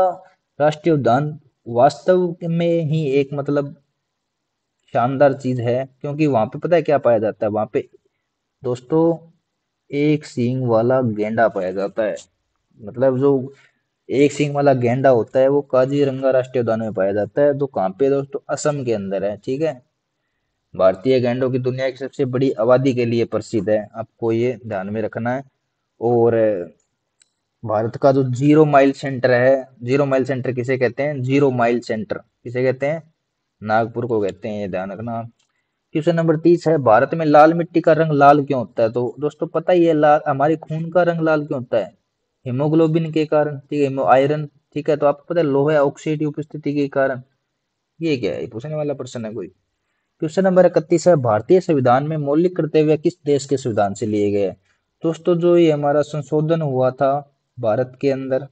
Speaker 1: राष्ट्रीय उद्यान वास्तव में ही एक मतलब शानदार चीज है, क्योंकि वहां पे पता है क्या पाया जाता है? वहां पे दोस्तों एक सींग वाला गेंडा पाया जाता है। मतलब जो एक सींग वाला गेंडा होता है वो काजीरंगा राष्ट्रीय उद्यान में पाया जाता है, तो कहाँ पे दोस्तों? असम के अंदर है, ठीक है। भारतीय गैंडों की दुनिया की सबसे बड़ी आबादी के लिए प्रसिद्ध है, आपको ये ध्यान में रखना है। और भारत का जो जीरो माइल सेंटर है, जीरो माइल सेंटर किसे कहते हैं? जीरो माइल सेंटर किसे कहते हैं? नागपुर को कहते हैं, ये ध्यान रखना। क्वेश्चन नंबर 30 है, भारत में लाल मिट्टी का रंग लाल क्यों होता है? तो दोस्तों पता ही है, लाल हमारे खून का रंग लाल क्यों होता है? हीमोग्लोबिन के कारण, ठीक है, आयरन, ठीक है। तो आपको पता है लोहा ऑक्साइड की उपस्थिति के कारण। ये क्या है, ये पूछने वाला प्रश्न है कोई। क्वेश्चन नंबर 31 है, भारतीय संविधान में मौलिक कर्तव्य किस देश के संविधान से लिए गए हैं? दोस्तों जो ये हमारा संशोधन हुआ था भारत के अंदर,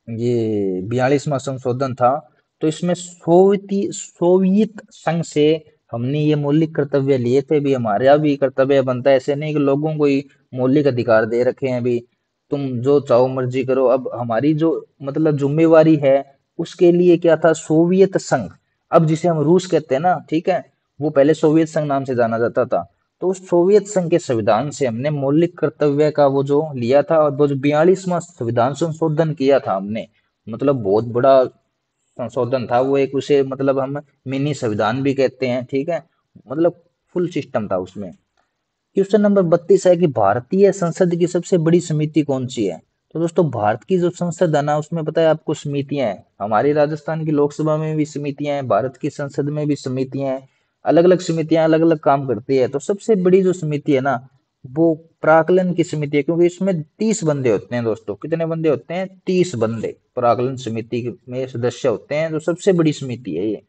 Speaker 1: ये 42वां संशोधन था, तो इसमें सोवियत संघ से हमने ये मौलिक कर्तव्य लिए थे। भी हमारा भी कर्तव्य बनता है, ऐसे नहीं कि लोगों को ही मौलिक अधिकार दे रखे हैं भी तुम जो चाहो मर्जी करो। अब हमारी जो मतलब जिम्मेवारी है, उसके लिए क्या था, सोवियत संघ, अब जिसे हम रूस कहते हैं ना, ठीक है, वो पहले सोवियत संघ नाम से जाना जाता था। तो उस सोवियत संघ के संविधान से हमने मौलिक कर्तव्य का वो जो लिया था, और वो जो 42वां संविधान संशोधन किया था हमने, मतलब बहुत बड़ा संशोधन था वो एक, उसे मतलब हम मिनी संविधान भी कहते हैं, ठीक है, मतलब फुल सिस्टम था उसमें। क्वेश्चन नंबर 32 है कि भारतीय संसद की सबसे बड़ी समिति कौन सी है? तो दोस्तों भारत की जो संसद है ना, उसमें पता है आपको समितियां हैं, हमारी राजस्थान की लोकसभा में भी समितियां हैं, भारत की संसद में भी समितियां हैं। अलग अलग समितियां अलग अलग काम करती है। तो सबसे बड़ी जो समिति है ना, वो प्राकलन की समिति है, क्योंकि इसमें 30 बंदे होते हैं दोस्तों। कितने बंदे होते हैं? 30 बंदे प्राकलन समिति में सदस्य होते हैं, जो सबसे बड़ी समिति है ये।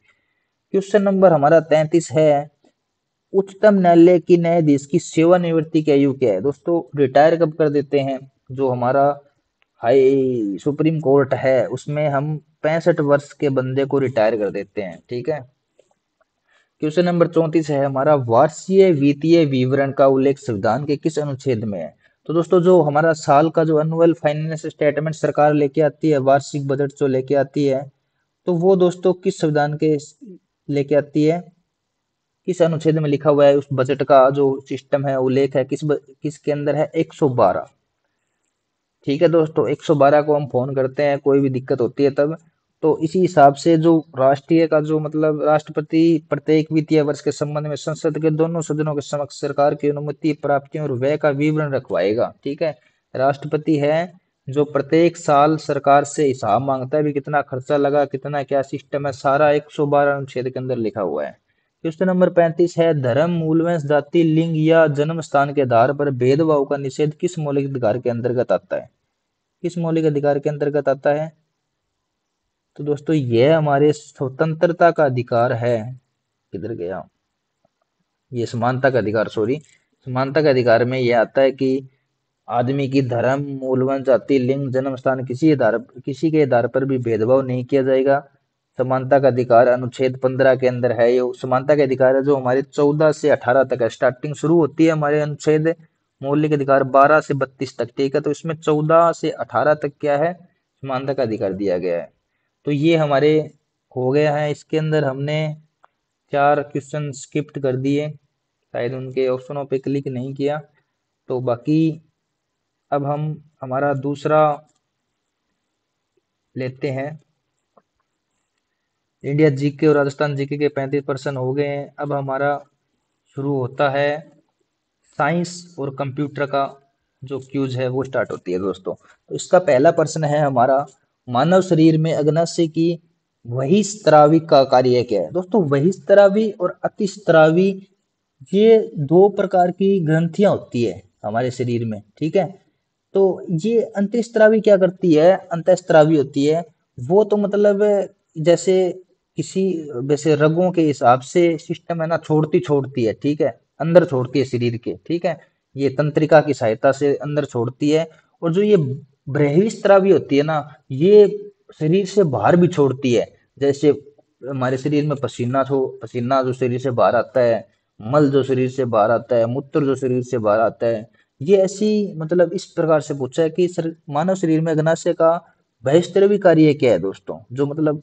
Speaker 1: क्वेश्चन नंबर हमारा 33 है, उच्चतम न्यायालय की न्यायाधीश की सेवानिवृत्ति की आयु क्या है? दोस्तों रिटायर कब कर देते हैं? जो हमारा हाई सुप्रीम कोर्ट है, उसमें हम 65 वर्ष के बंदे को रिटायर कर देते हैं, ठीक है। क्वेश्चन नंबर 34 है हमारा, वार्षिक वित्तीय विवरण का उल्लेख संविधान के किस अनुच्छेद में है? तो दोस्तों जो हमारा साल का जो एनुअल फाइनेंस स्टेटमेंट सरकार लेके आती है, वार्षिक बजट जो लेके आती है, तो वो दोस्तों किस संविधान के लेके आती है, किस अनुच्छेद में लिखा हुआ है? उस बजट का जो सिस्टम है, उल्लेख है किसके अंदर है? 112। ठीक है दोस्तों, 112 को हम फोन करते हैं कोई भी दिक्कत होती है तब। तो इसी हिसाब से जो राष्ट्रीय का जो मतलब राष्ट्रपति प्रत्येक वित्तीय वर्ष के संबंध में संसद के दोनों सदनों के समक्ष सरकार की अनुमति, प्राप्तियों और व्यय का विवरण रखवाएगा, ठीक है। राष्ट्रपति है जो प्रत्येक साल सरकार से हिसाब मांगता है भी कितना खर्चा लगा, कितना क्या सिस्टम है, सारा 112 अनुच्छेद के अंदर लिखा हुआ है। क्वेश्चन नंबर 35 है, धर्म, मूलवंश, जाति, लिंग या जन्म स्थान के आधार पर भेदभाव का निषेध किस मौलिक अधिकार के अंतर्गत आता है? किस मौलिक अधिकार के अंतर्गत आता है? तो दोस्तों यह हमारे स्वतंत्रता का अधिकार है। किधर गया? ये समानता का अधिकार, सॉरी, समानता के अधिकार में यह आता है कि आदमी की धर्म, मूलवंश, जाति, लिंग, जन्म स्थान किसी के आधार पर भी भेदभाव नहीं किया जाएगा। समानता का अधिकार अनुच्छेद 15 के अंदर है। ये समानता के अधिकार है जो हमारे 14 से 18 तक है, स्टार्टिंग शुरू होती है हमारे अनुच्छेद मौलिक अधिकार 12 से 32 तक, ठीक है। तो इसमें 14 से 18 तक क्या है? समानता का अधिकार दिया गया है। तो ये हमारे हो गया है। इसके अंदर हमने 4 क्वेश्चन स्किप्ट कर दिए, शायद उनके ऑप्शनों पे क्लिक नहीं किया। तो बाकी अब हम हमारा दूसरा लेते हैं। इंडिया जीके और राजस्थान जीके के 35% हो गए हैं। अब हमारा शुरू होता है साइंस और कंप्यूटर का जो क्यूज है वो स्टार्ट होती है दोस्तों। तो इसका पहला प्रश्न है हमारा, मानव शरीर में अग्नाशय की बहिस्त्रावी का कार्य क्या है? दोस्तों बहिस्त्रावी और अतिस्त्रावी, ये दो प्रकार की ग्रंथियां होती है हमारे शरीर में, ठीक है। तो ये अंतःस्त्रावी क्या करती है? अंतःस्त्रावी होती है वो तो मतलब जैसे किसी, वैसे रगों के हिसाब से सिस्टम है ना, छोड़ती छोड़ती है, ठीक है, अंदर छोड़ती है शरीर के, ठीक है। ये तंत्रिका की सहायता से अंदर छोड़ती है। और जो ये बहिस्त्रावी होती है ना, ये शरीर से बाहर भी छोड़ती है। जैसे हमारे शरीर में पसीना जो शरीर से बाहर आता है, मल जो शरीर से बाहर आता है, मूत्र जो शरीर से बाहर आता है, ये ऐसी मतलब इस प्रकार से पूछा है कि मानव शरीर में अग्नाशय का बहिस्त्रवी कार्य क्या है दोस्तों, जो मतलब।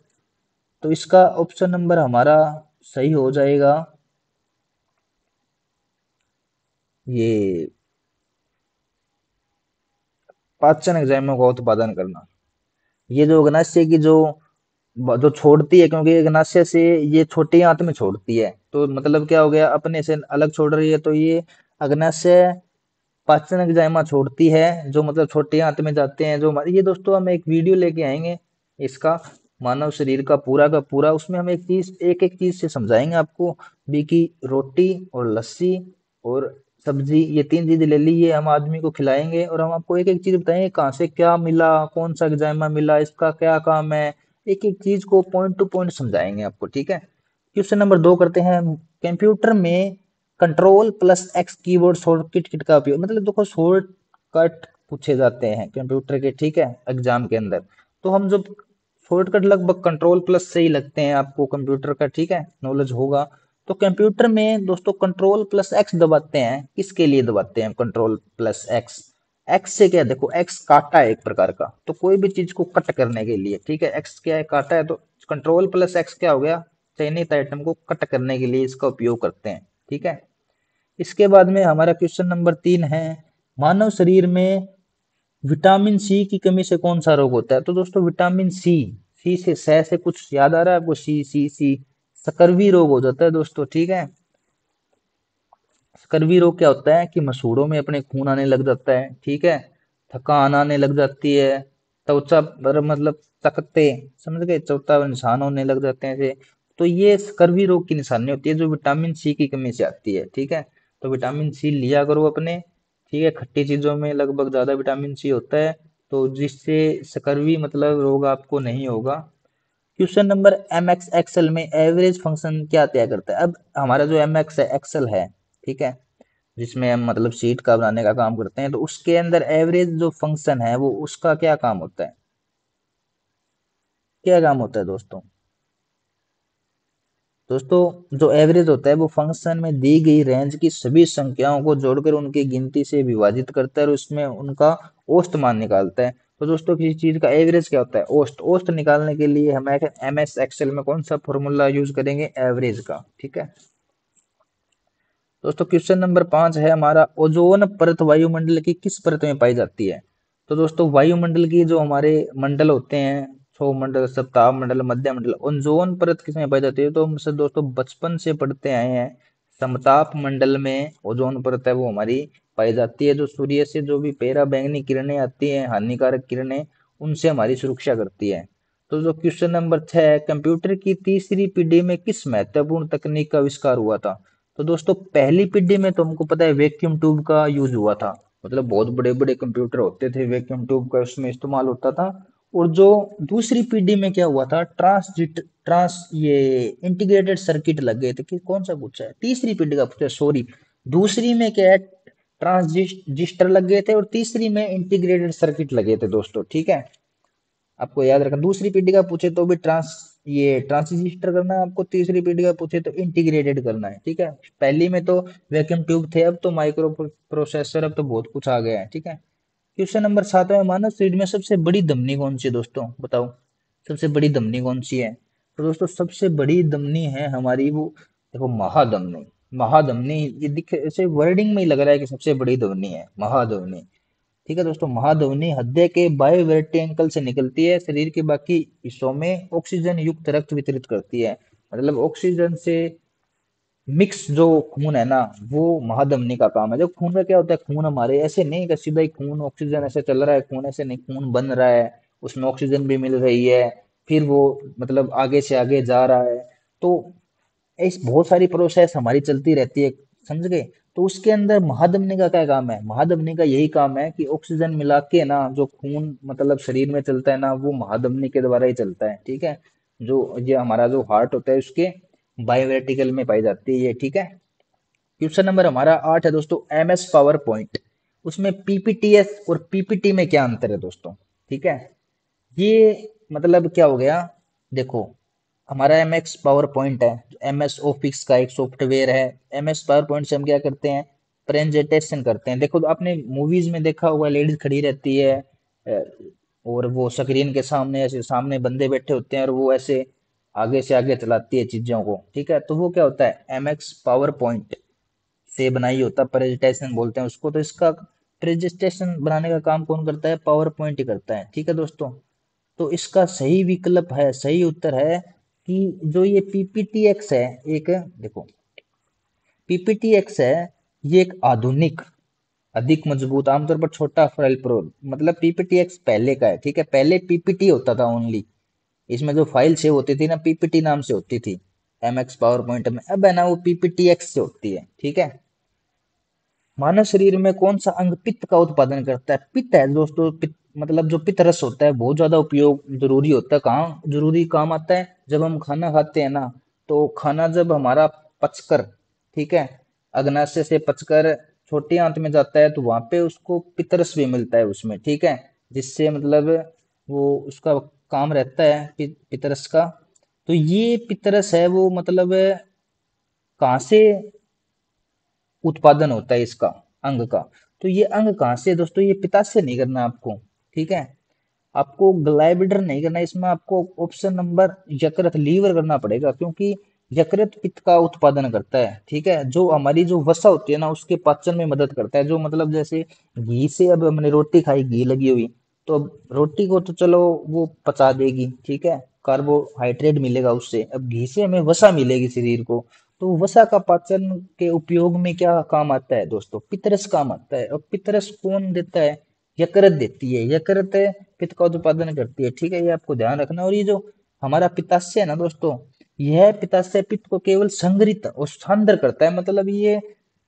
Speaker 1: तो इसका ऑप्शन नंबर हमारा सही हो जाएगा ये, पाचन एंजाइमों का उत्पादन करना। ये जो अग्नाशय की जो जो छोड़ती है, क्योंकि एक नास्य से ये छोटी आंत में छोड़ती है, तो मतलब क्या हो गया, अपने से अलग छोड़ रही है, तो ये अग्नाशय पाचन एंजाइमा छोड़ती है, जो मतलब छोटी आंत में जाते हैं, जो हमारे ये दोस्तों हम एक वीडियो लेके आएंगे इसका, मानव शरीर का पूरा, उसमें हम एक एक चीज से समझाएंगे आपको। भी की रोटी और लस्सी और सब्जी, ये तीन चीजें ले ली, ये हम आदमी को खिलाएंगे, और हम आपको एक एक चीज बताएंगे कहाँ से क्या मिला, कौन सा एंजाइमा मिला, इसका क्या काम है, एक एक चीज को पॉइंट टू पॉइंट समझाएंगे आपको, ठीक है। क्वेश्चन नंबर 2 करते हैं। कंप्यूटर में control plus x keyboard shortcut का उपयोग, मतलब देखो शॉर्टकट पूछे जाते हैं कंप्यूटर के, ठीक है, एग्जाम के अंदर। तो हम जब शॉर्टकट लगभग कंट्रोल प्लस से ही लगते हैं आपको कंप्यूटर का, ठीक है, नॉलेज होगा। तो कंप्यूटर में दोस्तों कंट्रोल प्लस एक्स दबाते हैं, किसके लिए दबाते हैं कंट्रोल प्लस एक्स? एक्स से क्या है, देखो एक्स काटा है एक प्रकार का, तो कोई भी चीज को कट करने के लिए, ठीक है, एक्स क्या है, काटा है, तो कंट्रोल प्लस एक्स क्या हो गया, चयनित आइटम को कट करने के लिए इसका उपयोग करते हैं, ठीक है। इसके बाद में हमारा क्वेश्चन नंबर 3 है, मानव शरीर में विटामिन सी की कमी से कौन सा रोग होता है? तो दोस्तों विटामिन सी, सी से सह से कुछ याद आ रहा है आपको? सी स्कर्वी रोग हो जाता है दोस्तों, ठीक है। स्कर्वी रोग क्या होता है कि मसूड़ों में अपने खून आने लग जाता है, ठीक है, थकान आने लग जाती है, त्वचा पर मतलब तकते, समझ गए, त्वचा निशान होने लग जाते हैं ऐसे। तो ये स्कर्वी रोग की निशानी होती है जो विटामिन सी की कमी से आती है, ठीक है। तो विटामिन सी लिया करो अपने, ठीक है, खट्टी चीजों में लगभग ज्यादा विटामिन सी होता है, तो जिससे स्कर्वी मतलब रोग आपको नहीं होगा। Question number M X Excel में एवरेज फंक्शन क्या तय करता है? अब हमारा जो एम एक्स एक्सएल है, ठीक है, जिसमें हम मतलब शीट का बनाने का काम करते हैं, तो उसके अंदर एवरेज जो फंक्शन है वो उसका क्या काम होता है? क्या काम होता है दोस्तों? दोस्तों जो एवरेज होता है वो फंक्शन में दी गई रेंज की सभी संख्याओं को जोड़कर उनकी गिनती से विभाजित करता है और उसमें उनका औसत मान निकालता है। तो दोस्तों किसी चीज का एवरेज क्या होता है? औसत। औसत निकालने के लिए हम एम एस एक्सेल में कौन सा फॉर्मूला यूज करेंगे? एवरेज का, ठीक है। दोस्तों क्वेश्चन नंबर 5 है हमारा, ओजोन परत वायुमंडल की किस परत में पाई जाती है? तो दोस्तों वायुमंडल की जो हमारे मंडल होते हैं, क्षोभ मंडल, सप्ताह मंडल, मध्य मंडल, ओजोन परत किसमें पाई जाती है? तो हमसे दोस्तों बचपन से पढ़ते आए हैं, समताप मंडल में ओजोन परत है वो हमारी पाई जाती है, जो सूर्य से जो भी पराबैंगनी बैंगनी किरणें आती हैं, हानिकारक किरणें, उनसे हमारी सुरक्षा करती है। तो जो क्वेश्चन नंबर 6 है, कंप्यूटर की तीसरी पीढ़ी में किस महत्वपूर्ण तकनीक का आविष्कार हुआ था? तो दोस्तों पहली पीढ़ी में तो हमको पता है वैक्यूम ट्यूब का यूज हुआ था, मतलब बहुत बड़े बड़े कंप्यूटर होते थे, वैक्यूम ट्यूब का उसमें इस्तेमाल होता था। और जो दूसरी पीढ़ी में क्या हुआ था, ट्रांस ये इंटीग्रेटेड सर्किट लग गए थे, कि कौन सा पूछा है, तीसरी पीढ़ी का पूछा है, सॉरी। दूसरी में क्या है, ट्रांजिस्टर लग गए थे, और तीसरी में इंटीग्रेटेड सर्किट लगे थे दोस्तों, ठीक है। आपको याद रखना, दूसरी पीढ़ी का पूछे तो भी ये ट्रांजिस्टर करना है आपको, तीसरी पीढ़ी का पूछे तो इंटीग्रेटेड करना है, ठीक है। पहली में तो वैक्यूम ट्यूब थे, अब तो माइक्रो प्रोसेसर, अब तो बहुत कुछ आ गया है, ठीक है। क्वेश्चन नंबर 7 में, मानव शरीर में सबसे बड़ी धमनी कौन सी है दोस्तों, बताओ, सबसे बड़ी धमनी कौन सी है? तो दोस्तों सबसे बड़ी धमनी है हमारी वो, देखो महाधमनी। महाधमनी, ये दिख ऐसे वर्डिंग में ही लग रहा है कि सबसे बड़ी धमनी है महाधमनी, ठीक है दोस्तों। महाध्वनि हृदय के बाएं वर्टिकल से निकलती है, शरीर के बाकी हिस्सों में ऑक्सीजन युक्त रक्त वितरित करती है, मतलब ऑक्सीजन से मिक्स जो खून है ना, वो महाधमनी का काम है। जो खून का क्या होता है, खून हमारे ऐसे नहीं कि सीधा ही खून ऑक्सीजन ऐसे चल रहा है, खून ऐसे नहीं, खून बन रहा है, उसमें ऑक्सीजन भी मिल रही है, फिर वो मतलब आगे से आगे जा रहा है, तो इस बहुत सारी प्रोसेस हमारी चलती रहती है, समझ गए। तो उसके अंदर महाधमनी का क्या काम है? महाधमनी का यही काम है कि ऑक्सीजन मिला के ना जो खून मतलब शरीर में चलता है ना, वो महाधमनी के द्वारा ही चलता है, ठीक है। जो ये हमारा जो हार्ट होता है उसके बायोवेटिकल में पाई जाती है ये, ठीक है। क्वेश्चन नंबर हमारा 8 है दोस्तों, एम एस पावर पॉइंट, उसमें पीपीटीएस और पीपीटी में क्या अंतर है दोस्तों, ठीक है। ये मतलब क्या हो गया, देखो हमारा एम एक्स पावर पॉइंट है, एम एस ऑफिस का एक सॉफ्टवेयर है। एम एस पावर पॉइंट से हम क्या करते हैं, प्रेजेंटेशन करते हैं। देखो तो आपने मूवीज में देखा होगा, लेडीज खड़ी रहती है, और वो स्क्रीन के सामने ऐसे सामने बंदे बैठे होते हैं, और वो ऐसे आगे से आगे चलाती है चीजों को, ठीक है। तो वो क्या होता है, एम एक्स पावर पॉइंट से बनाई होता है, प्रेजेंटेशन बोलते हैं उसको। तो इसका प्रेजेंटेशन बनाने का काम कौन करता है? पावर पॉइंट ही करता है, ठीक है दोस्तों। तो इसका सही विकल्प है, सही उत्तर है कि जो ये पीपीटीएक्स है, एक देखो पीपीटीएक्स है, ये एक आधुनिक, अधिक मजबूत, आमतौर पर छोटा फाइल प्रो, मतलब पीपीटीएक्स पहले का है, ठीक है। पहले पीपीटी होता था ओनली, इसमें जो फाइल सेव होती थी ना पीपीटी नाम से होती थी एमएक्स पावर पॉइंट में, अब है ना वो पीपीटीएक्स से होती है, ठीक है। मानव शरीर में कौन सा अंग पित्त का उत्पादन करता है? पित्त है दोस्तों, पित्त मतलब जो पित्त रस होता है बहुत ज्यादा उपयोग जरूरी होता है, कहाँ जरूरी काम आता है, जब हम खाना खाते हैं ना, तो खाना जब हमारा पचकर, ठीक है, अग्नाशय से पचकर छोटी आंत में जाता है तो वहां पे उसको पित्त रस भी मिलता है उसमें, ठीक है, जिससे मतलब वो उसका काम रहता है पित्त रस का। तो ये पित्त रस है वो मतलब कहाँ से उत्पादन होता है इसका, अंग का। तो ये अंग कहाँ से है दोस्तों, ये पित्ताशय नहीं करना आपको, ठीक है, आपको ग्लाइबिडर नहीं करना, इसमें आपको ऑप्शन नंबर यकृत लीवर करना पड़ेगा, क्योंकि यकृत पित्त का उत्पादन करता है, ठीक है, जो हमारी जो वसा होती है ना उसके पाचन में मदद करता है, जो मतलब जैसे घी से, अब हमने रोटी खाई घी लगी हुई, तो अब रोटी को तो चलो वो पचा देगी, ठीक है, कार्बोहाइड्रेट मिलेगा उससे, अब घी से हमें वसा मिलेगी शरीर को, तो वसा का पाचन के उपयोग में क्या काम आता है दोस्तों, पितरस काम आता है। और पितरस कौन देता है, यकृत देती है, यकृत पित्त का उत्पादन करती है, ठीक है, ये आपको ध्यान रखना। और ये जो हमारा पित्ताशय है ना दोस्तों, यह पित्ताशय पित्त को केवल संग्रहित और सांद्र करता है, मतलब ये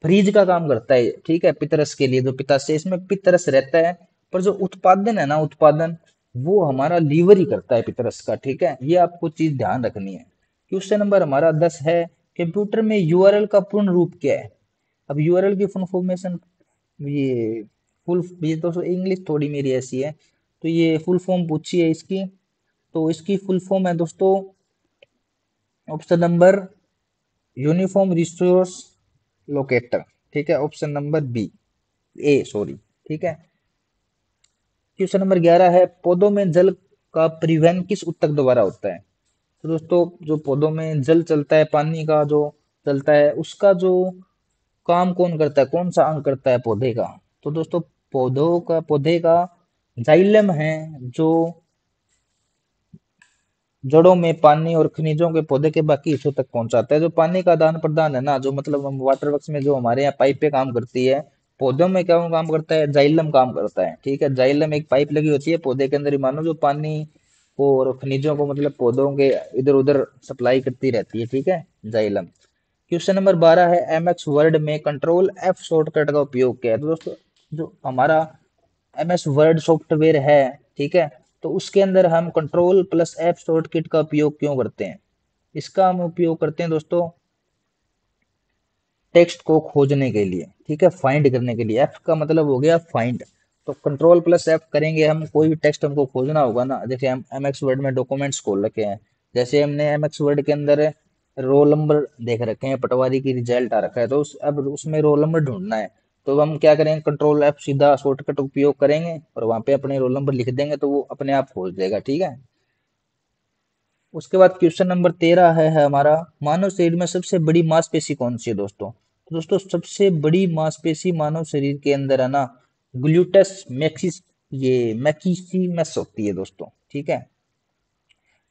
Speaker 1: फ्रीज का काम करता है, ठीक है, पितरस के लिए जो पित्ताशय इसमें पित्तरस रहता है, पर जो उत्पादन है ना, उत्पादन वो हमारा लीवर ही करता है पितरस का, ठीक है, ये आपको चीज ध्यान रखनी है। क्वेश्चन नंबर हमारा 10 है, कंप्यूटर में यूआरएल का पूर्ण रूप क्या है? अब यूआरएल की फुल फॉर्मेशन, ये फुल, ये तो इंग्लिश थोड़ी मेरी ऐसी है, तो ये फुल फॉर्म पूछी है इसकी, तो इसकी फुल फॉर्म है दोस्तों, option number uniform resource locator, ठीक है, ऑप्शन नंबर बी, ए सॉरी, ठीक है। क्वेश्चन नंबर 11 है, पौधों में जल का परिवहन किस ऊतक द्वारा होता है? तो दोस्तों जो पौधों में जल चलता है, पानी का जो चलता है, उसका जो काम कौन करता है, कौन सा अंग करता है पौधे का? तो दोस्तों पौधे का जाइलम है, जो जड़ों में पानी और खनिजों के पौधे के बाकी हिस्सों तक पहुंचाता है। जो पानी का आदान प्रदान है ना, जो मतलब हम वाटर वर्क्स में जो हमारे यहाँ पाइपें काम करती है, पौधों में क्या काम करता है, जाइलम काम करता है, ठीक है, जाइलम एक पाइप लगी होती है पौधे के अंदर ही, मानो जो पानी को और खनिजों को मतलब पौधों के इधर उधर सप्लाई करती रहती है, ठीक है, जाइलम। क्वेश्चन नंबर 12 है, एमएक्स वर्ड में कंट्रोल एफ शॉर्टकट का उपयोग क्या है? तो दोस्तों जो हमारा एमएस वर्ड सॉफ्टवेयर है, ठीक है, तो उसके अंदर हम कंट्रोल प्लस एफ शॉर्टकट का उपयोग क्यों करते हैं? इसका हम उपयोग करते हैं दोस्तों टेक्स्ट को खोजने के लिए, ठीक है, फाइंड करने के लिए, एफ का मतलब हो गया फाइंड, तो कंट्रोल प्लस एफ करेंगे हम, कोई भी टेक्स्ट हमको खोजना होगा ना, जैसे हम एमएक्स वर्ड में डॉक्यूमेंट्स खोल रखे हैं, जैसे हमने एमएक्स वर्ड के अंदर रोल नंबर देख रखे हैं, पटवारी की रिजल्ट आ रखा है, तो अब उसमें रोल नंबर ढूंढना है, तो हम क्या करेंगे, कंट्रोल एफ सीधा शॉर्टकट उपयोग करेंगे और वहां पे अपने रोल नंबर लिख देंगे, तो वो अपने आप खोज देगा, ठीक है। उसके बाद क्वेश्चन नंबर 13 है हमारा, मानव शरीर में सबसे बड़ी मांसपेशी कौन सी है दोस्तों? तो दोस्तों सबसे बड़ी मांसपेशी मानव शरीर के अंदर है ना, ग्लूटस मैक्सिस, ये मैक्सिमस होती है दोस्तों, ठीक है,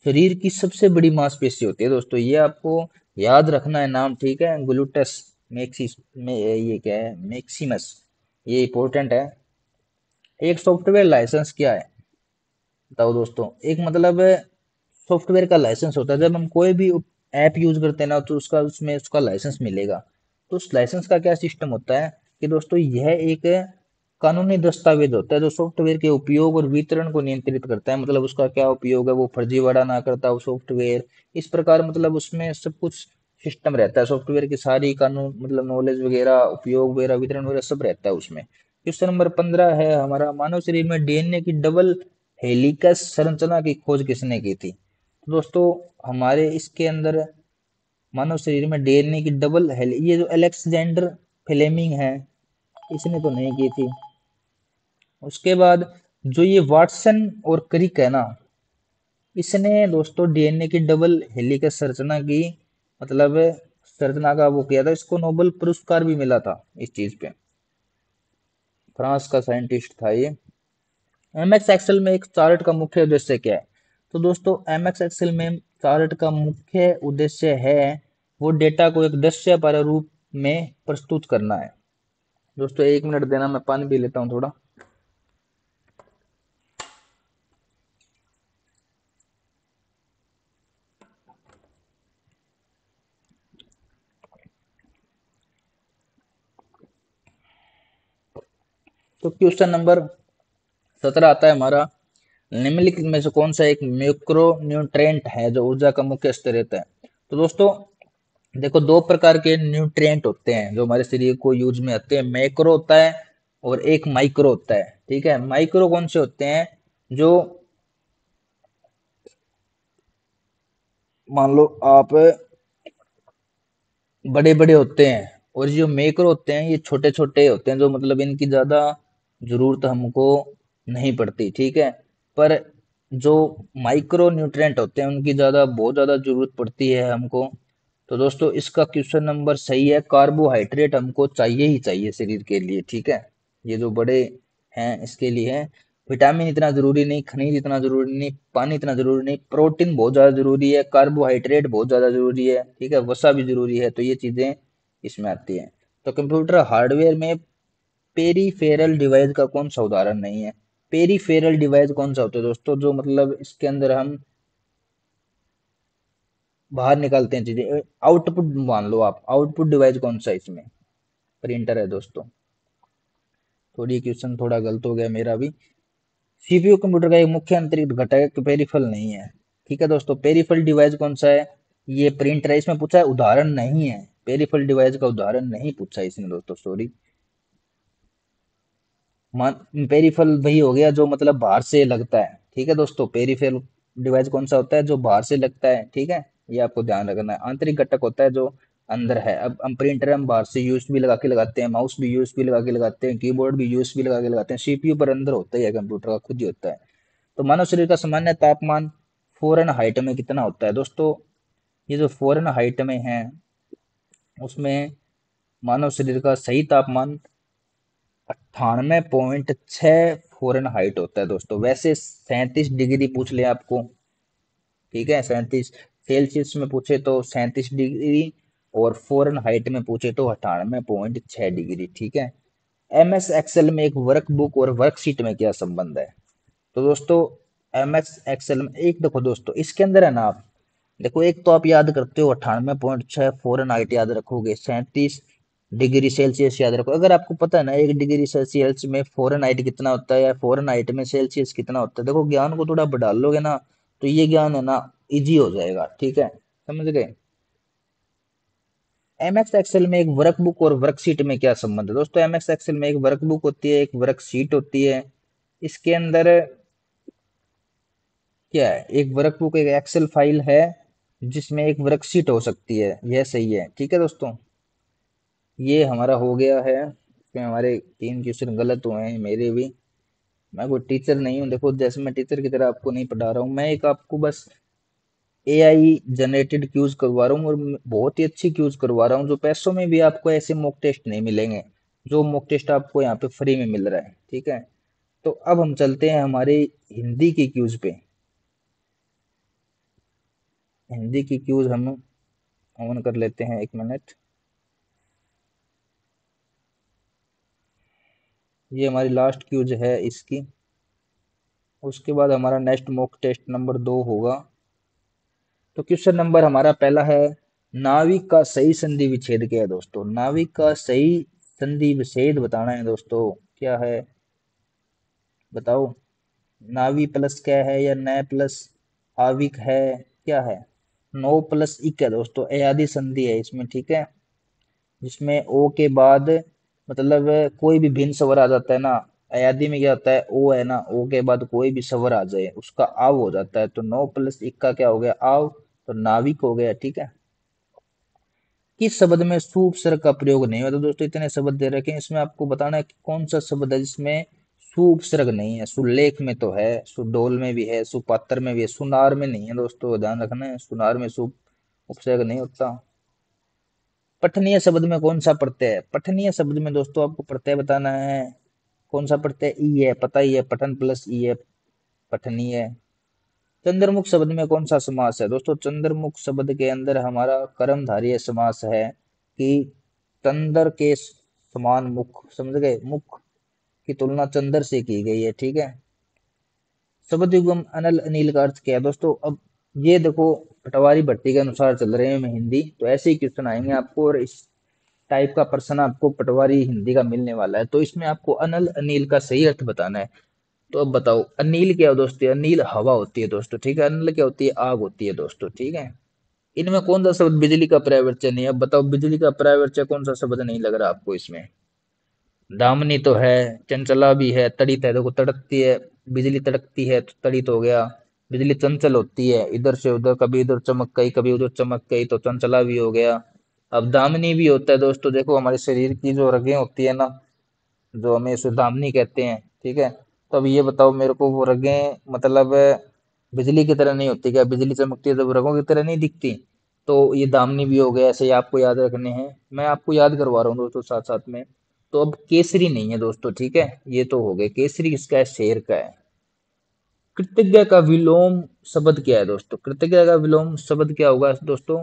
Speaker 1: शरीर की सबसे बड़ी मांसपेशी होती है दोस्तों, ये आपको याद रखना है नाम, ठीक है, ग्लूटस मैक्सिस में, ये क्या है, मैक्सिमस, ये इंपॉर्टेंट है। एक सॉफ्टवेयर लाइसेंस क्या है, बताओ दोस्तों, एक मतलब सॉफ्टवेयर का लाइसेंस होता है, जब हम कोई भी ऐप यूज करते हैं ना, तो उसका उसमें उसका लाइसेंस मिलेगा, तो उस लाइसेंस का क्या सिस्टम होता है कि दोस्तों यह एक कानूनी दस्तावेज होता है, जो सॉफ्टवेयर के उपयोग और वितरण को नियंत्रित करता है, मतलब उसका क्या उपयोग है, वो फर्जीवाड़ा ना करता वो सॉफ्टवेयर, इस प्रकार मतलब उसमें सब कुछ सिस्टम रहता है, सॉफ्टवेयर की सारी कानून मतलब नॉलेज वगैरह, उपयोग वगैरह, वितरण वगैरह सब रहता है उसमें। क्वेश्चन नंबर 15 है हमारा, मानव शरीर में डीएनए की डबल हेलिकस संरचना की खोज किसने की थी? तो दोस्तों हमारे इसके अंदर मानव शरीर में डीएनए की डबल हेली, ये जो अलेक्जेंडर फ्लेमिंग है, इसने तो नहीं की थी। उसके बाद जो ये वाटसन और क्रिक है ना, इसने दोस्तों डीएनए की डबल हेलिकस संरचना की, मतलब संरचना का वो किया था, इसको नोबेल पुरस्कार भी मिला था इस चीज पे, फ्रांस का साइंटिस्ट था ये। एम एक्स एक्सेल में एक चार्ट का मुख्य उद्देश्य क्या है? तो दोस्तों एम एक्स एक्सेल में चार्ट का मुख्य उद्देश्य है वो डेटा को एक दृश्य प्रारूप में प्रस्तुत करना है। दोस्तों 1 मिनट देना, मैं पानी पी लेता हूँ थोड़ा। तो क्वेश्चन नंबर 17 आता है हमारा, निम्नलिखित में से कौन सा एक मैक्रो न्यूट्रिएंट है जो ऊर्जा का मुख्य स्तर रहता है? तो दोस्तों देखो, दो प्रकार के न्यूट्रिएंट होते हैं जो हमारे शरीर को यूज में आते हैं। मैक्रो होता है और एक माइक्रो होता है। ठीक है, माइक्रो कौन से होते हैं? जो मान लो आप बड़े बड़े होते हैं, और जो मैक्रो होते हैं ये छोटे छोटे होते हैं, जो मतलब इनकी ज्यादा जरूरत हमको नहीं पड़ती। ठीक है, पर जो माइक्रो न्यूट्रिएंट होते हैं उनकी ज्यादा बहुत ज्यादा जरूरत पड़ती है हमको। तो दोस्तों इसका क्वेश्चन नंबर सही है, कार्बोहाइड्रेट हमको चाहिए ही चाहिए शरीर के लिए। ठीक है, ये जो बड़े हैं इसके लिए है। विटामिन इतना जरूरी नहीं, खनिज इतना जरूरी नहीं, पानी इतना जरूरी नहीं, प्रोटीन बहुत ज्यादा जरूरी है, कार्बोहाइड्रेट बहुत ज्यादा जरूरी है। ठीक है, वसा भी जरूरी है, तो ये चीजें इसमें आती हैं। तो कंप्यूटर हार्डवेयर में पेरीफेरल डिवाइस का कौन सा उदाहरण नहीं है? पेरीफेरल डिवाइस कौन सा होता है दोस्तों? जो मतलब इसके अंदर हम बाहर निकालते हैं चीजें, आउटपुट मान लो आप, आउटपुट डिवाइस कौन सा है इसमें? प्रिंटर है दोस्तों। थोड़ी क्वेश्चन थोड़ा गलत हो गया मेरा भी। सीपीयू कंप्यूटर का एक मुख्य आंतरिक घटक पेरिफल नहीं है। ठीक है दोस्तों, पेरिफल डिवाइस कौन सा है? ये प्रिंटर है। इसमें पूछा है, उदाहरण नहीं है। पेरिफल डिवाइस का उदाहरण नहीं पूछा है इसने दोस्तों, सॉरी। पेरिफल वही हो गया जो मतलब बाहर से लगता है। ठीक है दोस्तों, पेरिफेरल डिवाइस कौन सा होता है? जो बाहर से लगता है। ठीक है, ये आपको ध्यान रखना है। आंतरिक घटक होता है जो अंदर है। अब हम प्रिंटर हम बाहर से यूएसबी लगा के लगाते हैं, माउस भी यूएसबी लगा के लगाते हैं, कीबोर्ड भी यूएसबी लगा के लगाते हैं। सीपीयू पर अंदर होता ही है, कंप्यूटर का खुद ही होता है। तो मानव शरीर का सामान्य तापमान फॉरेन हाइट में कितना होता है दोस्तों? ये जो फॉरेन हाइट में है उसमें मानव शरीर का सही तापमान 98.6 फॉरेन हाइट होता है दोस्तों। वैसे 37 डिग्री पूछ ले आपको, ठीक है, 37 सेल्सियस में पूछे तो 37 डिग्री, और फॉरेन हाइट में पूछे तो 98.6 डिग्री। ठीक है। एम एस एक्सेल में एक वर्कबुक और वर्कशीट में क्या संबंध है? तो दोस्तों एम एस एक्सेल में एक देखो दोस्तों, इसके अंदर है ना, आप देखो, एक तो आप याद करते हो 98.6 फॉरेन हाइट याद रखोगे, 37 डिग्री सेल्सियस याद रखो। अगर आपको पता है ना 1 डिग्री सेल्सियस में फॉरेन हाइट कितना होता है या फॉरेन हाइट में सेल्सियस कितना होता है, देखो ज्ञान को थोड़ा बढ़ा लोगे ना, तो ये ज्ञान है ना इजी हो जाएगा। ठीक है, समझ गए? एम एक्स एक्सेल में एक वर्कबुक और वर्कशीट में क्या संबंध है? दोस्तों एम एक्स एक्सेल में एक वर्कबुक होती है, एक वर्कशीट होती है। इसके अंदर क्या है? एक वर्कबुक एक एक्सेल फाइल है जिसमें एक वर्कशीट हो सकती है, यह सही है। ठीक है दोस्तों, ये हमारा हो गया है। इसमें हमारे 3 क्वेश्चन गलत हुए हैं, मेरे भी। मैं कोई टीचर नहीं हूँ, देखो जैसे मैं टीचर की तरह आपको नहीं पढ़ा रहा हूँ, मैं एक आपको बस एआई जनरेटेड क्यूज करवा रहा हूँ, और बहुत ही अच्छी क्यूज करवा रहा हूँ, जो पैसों में भी आपको ऐसे मॉक टेस्ट नहीं मिलेंगे जो मॉक टेस्ट आपको यहाँ पे फ्री में मिल रहा है। ठीक है, तो अब हम चलते हैं हमारी हिंदी की क्यूज पे। हिंदी की क्यूज हम ऑन कर लेते हैं, 1 मिनट। ये हमारी लास्ट क्यूज है इसकी। उसके बाद हमारा नेक्स्ट मॉक टेस्ट नंबर 2 होगा। तो क्वेश्चन नंबर हमारा पहला है, नाविक का सही संधि विच्छेद क्या है दोस्तों? नाविक का सही संधि विच्छेद बताना है दोस्तों, क्या है बताओ? नावी प्लस क्या है, या नए प्लस आविक है, क्या है? नो प्लस इक है दोस्तों, अयादी संधि है इसमें। ठीक है, जिसमें ओ के बाद मतलब कोई भी भिन्न स्वर आ जाता है ना, अयादी में क्या होता है, ओ है ना, ओ के बाद कोई भी स्वर आ जाए उसका आव हो जाता है। तो नो प्लस इक का क्या हो गया, आव, तो नाविक हो गया। ठीक है। किस शब्द में सु उपसर्ग का प्रयोग नहीं होता? दोस्तों इतने शब्द दे रखे हैं, इसमें आपको बताना है कि कौन सा शब्द है जिसमें सु उपसर्ग नहीं है। सुलेख में तो है, सुडोल में भी है, सुपात्र में भी है, सुनार में नहीं है दोस्तों, ध्यान रखना है, सुनार में सु उपसर्ग नहीं होता। पठनीय शब्द में कौन सा प्रत्यय है? पठनीय शब्द में दोस्तों आपको प्रत्यय बताना है, कौन सा पढ़ते हैं? ई है, पता ही है, पठन प्लस ई है, पठनीय है। चंद्रमुख शब्द में कौन सा समास है? दोस्तों चंद्रमुख शब्द के अंदर हमारा कर्मधारय समास है कि चंद्र के समान मुख, समझ गए? मुख की तुलना चंद्र से की गई है, ठीक है। शब्द युगम अनल अनिल का अर्थ क्या है? दोस्तों अब ये देखो, पटवारी भर्ती के अनुसार चल रहे हैं में हिंदी, तो ऐसे ही क्वेश्चन आएंगे आपको, और इस टाइप का प्रश्न आपको पटवारी हिंदी का मिलने वाला है। तो इसमें आपको अनल अनिल का सही अर्थ बताना है। तो अब बताओ अनिल क्या है दोस्तों? अनिल हवा होती है दोस्तों, ठीक है। अनिल क्या होती है? आग होती है दोस्तों, ठीक है। इनमें कौन सा शब्द बिजली का पर्यायवाची नहीं है? अब बताओ बिजली का पर्यायवाची कौन सा शब्द नहीं लग रहा आपको इसमें? दामिनी तो है, चंचला भी है, तड़ित है, देखो तड़कती है, बिजली तड़कती है तो तड़ित हो गया। बिजली चंचल होती है, इधर से उधर, कभी इधर चमक गई कभी उधर चमक गई तो चंचला भी हो गया। अब दामिनी भी होता है दोस्तों, देखो हमारे शरीर की जो रगें होती है ना, जो हमें इसे दामिनी कहते हैं, ठीक है। तो अब ये बताओ मेरे को, वो रगें मतलब बिजली की तरह नहीं होती क्या? बिजली चमकती है तो वो रगों की तरह नहीं दिखती? तो ये दामिनी भी हो गया, ऐसे ही आपको याद रखने हैं, मैं आपको याद करवा रहा हूँ दोस्तों साथ साथ में। तो अब केसरी नहीं है दोस्तों, ठीक है। ये तो हो गए, केसरी किसका है? शेर का है। कृतज्ञ का विलोम शब्द क्या है दोस्तों? कृतज्ञ का विलोम शब्द क्या होगा दोस्तों?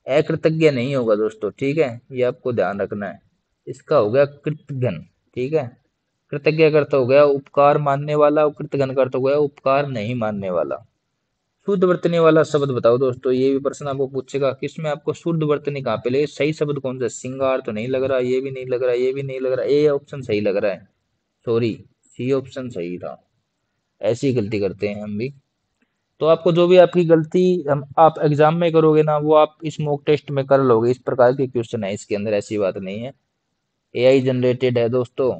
Speaker 1: अकृतज्ञ नहीं होगा दोस्तों, ठीक है। ये आपको ध्यान रखना है। इसका हो गया कृतघ्न, ठीक है। कृतज्ञ का अर्थ हो गया उपकार मानने वाला, और कृतघ्न का अर्थ हो गया उपकार नहीं मानने वाला। शुद्ध वर्तनी वाला शब्द बताओ दोस्तों, ये भी प्रश्न आपको पूछेगा किसमें आपको शुद्ध वर्तनी कहाँ पे लगे? सही शब्द कौन सा? सिंगार तो नहीं लग रहा, ये भी नहीं लग रहा, ये भी नहीं लग रहा, ए ऑप्शन सही लग रहा है, सॉरी, सी ऑप्शन सही था। ऐसी गलती करते हैं हम भी। तो आपको जो भी आपकी गलती हम आप एग्जाम में करोगे ना, वो आप इस मॉक टेस्ट में कर लोगे। इस प्रकार के क्वेश्चन है इसके अंदर, ऐसी बात नहीं है। एआई जनरेटेड है दोस्तों।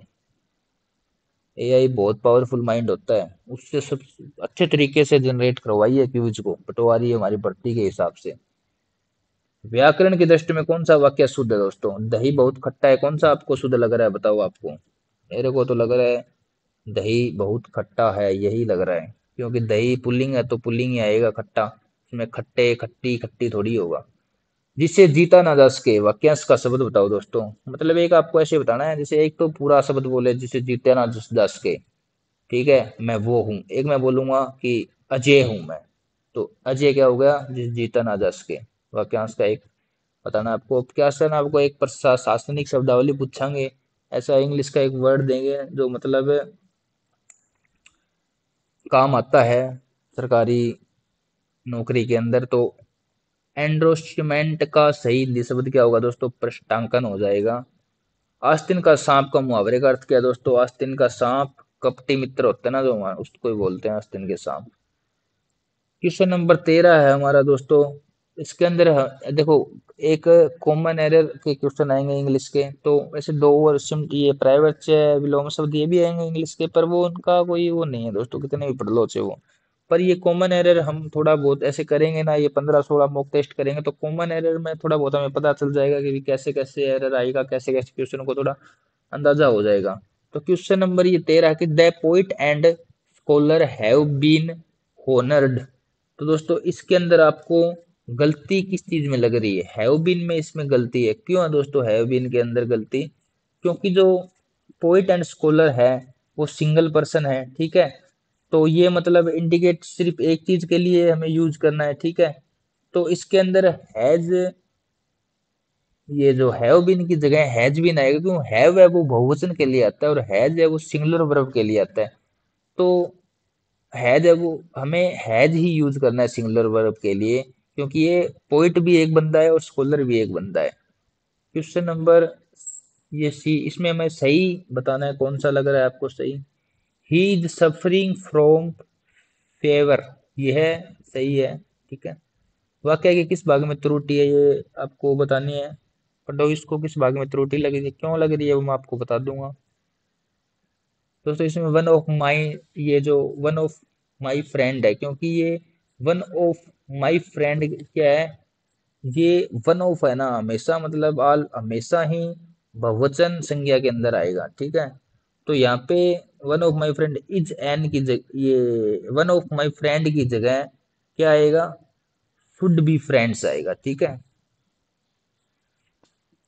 Speaker 1: एआई बहुत पावरफुल माइंड होता है, उससे सब अच्छे तरीके से जनरेट करवाइए क्यूज को, पटवारी हमारी भर्ती के हिसाब से। व्याकरण की दृष्टि में कौन सा वाक्य शुद्ध है दोस्तों? दही बहुत खट्टा है, कौन सा आपको शुद्ध लग रहा है? बताओ आपको। मेरे को तो लग रहा है दही बहुत खट्टा है, यही लग रहा है, क्योंकि दही पुल्लिंग है तो पुल्लिंग ही आएगा खट्टा, इसमें खट्टे खट्टी खट्टी थोड़ी होगा। जिसे जीता ना जा सके, वाक्यांश का शब्द बताओ दोस्तों। मतलब एक आपको ऐसे बताना है, जैसे एक तो पूरा शब्द बोले जिसे जीता ना जा सके, ठीक है। मैं वो हूँ, एक मैं बोलूंगा कि अजय हूं मैं, तो अजय क्या हो गया? जिस जीता ना जा सके। वाक्यांश का एक बताना आपको। क्या सर आपको एक प्रशासनिक शब्दावली पूछांगे, ऐसा इंग्लिश का एक वर्ड देंगे जो मतलब काम आता है सरकारी नौकरी के अंदर। तो एंडोस्टमेंट का सही हिंदी शब्द क्या होगा दोस्तों? पृष्ठांकन हो जाएगा। आस्तीन का सांप का मुहावरे का अर्थ क्या है दोस्तों? आस्तीन का सांप कपटी मित्र होता है ना जो हमारा, उसको ही बोलते हैं आस्तीन के सांप। क्वेश्चन नंबर 13 है हमारा दोस्तों। इसके अंदर देखो, एक कॉमन एरर के क्वेश्चन आएंगे इंग्लिश के, तो वैसे दो और ये प्राइवेट विलोम शब्द ये भी आएंगे इंग्लिश के, पर वो उनका कोई वो नहीं है दोस्तों, कितने भी पढ़ लो चाहे वो। पर ये कॉमन एरर हम थोड़ा बहुत ऐसे करेंगे ना, ये 15-16 मॉक टेस्ट करेंगे, तो कॉमन एरर में थोड़ा बहुत हमें पता चल जाएगा कि कैसे कैसे एरर आएगा, कैसे कैसे क्वेश्चन को थोड़ा अंदाजा हो जाएगा। तो क्वेश्चन नंबर ये 13 है कि the poet and scholar have been honoured. तो दोस्तों इसके अंदर आपको गलती किस चीज में लग रही है? हैव बीन में इसमें गलती है। क्यों है दोस्तों हैव बीन के अंदर गलती? क्योंकि जो पोइट एंड स्कॉलर है वो सिंगल पर्सन है, ठीक है। तो ये मतलब इंडिकेट सिर्फ एक चीज के लिए हमें यूज करना है, ठीक है। तो इसके अंदर हैज, ये जो हैव बीन की जगह हैज बीन आएगा, क्यों? हैव है वो बहुवचन के लिए आता है, और हैज है वो सिंगुलर वर्ब के लिए आता है। तो हैज है वो, हमें हैज ही यूज करना है सिंगुलर वर्ब के लिए, क्योंकि ये पोइट भी एक बंदा है और स्कॉलर भी एक बंदा है। क्वेश्चन नंबर ये सी, इसमें हमें सही बताना है कौन सा लग रहा है आपको सही। He is suffering from favour, ये है, सही है, ठीक है। वाक्य के किस भाग में त्रुटि है ये आपको बतानी है। पढ़ो इसको, किस भाग में त्रुटि लग रही है, क्यों लग रही है, वो मैं आपको बता दूंगा दोस्तों। इसमें वन ऑफ माई, ये जो वन ऑफ माई फ्रेंड है, क्योंकि ये वन ऑफ माई फ्रेंड क्या है? ये वन ऑफ है ना, हमेशा मतलब आल, हमेशा ही बहुवचन संज्ञा के अंदर आएगा, ठीक है। तो यहाँ पे one of my friend is an की जगह, ये वन ऑफ माई फ्रेंड की जगह क्या आएगा? शुड बी फ्रेंड्स आएगा, ठीक है।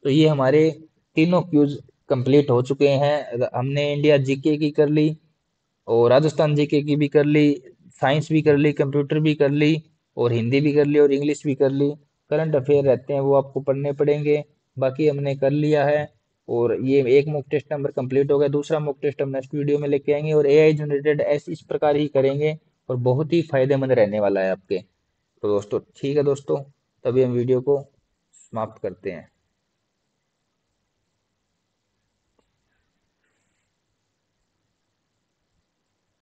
Speaker 1: तो ये हमारे तीनों क्यूज कंप्लीट हो चुके हैं। हमने इंडिया जीके की कर ली और राजस्थान जीके की भी कर ली, साइंस भी कर ली, कंप्यूटर भी कर ली और हिंदी भी कर ली और इंग्लिश भी कर ली। करंट अफेयर रहते हैं वो आपको पढ़ने पड़ेंगे, बाकी हमने कर लिया है। और ये एक मॉक टेस्ट नंबर कंप्लीट हो गया, दूसरा मॉक टेस्ट हम नेक्स्ट वीडियो में लेके आएंगे और एआई जनरेटेड ऐसे इस प्रकार ही करेंगे और बहुत ही फायदेमंद रहने वाला है आपके। तो दोस्तों ठीक है दोस्तों, तभी हम वीडियो को समाप्त करते हैं।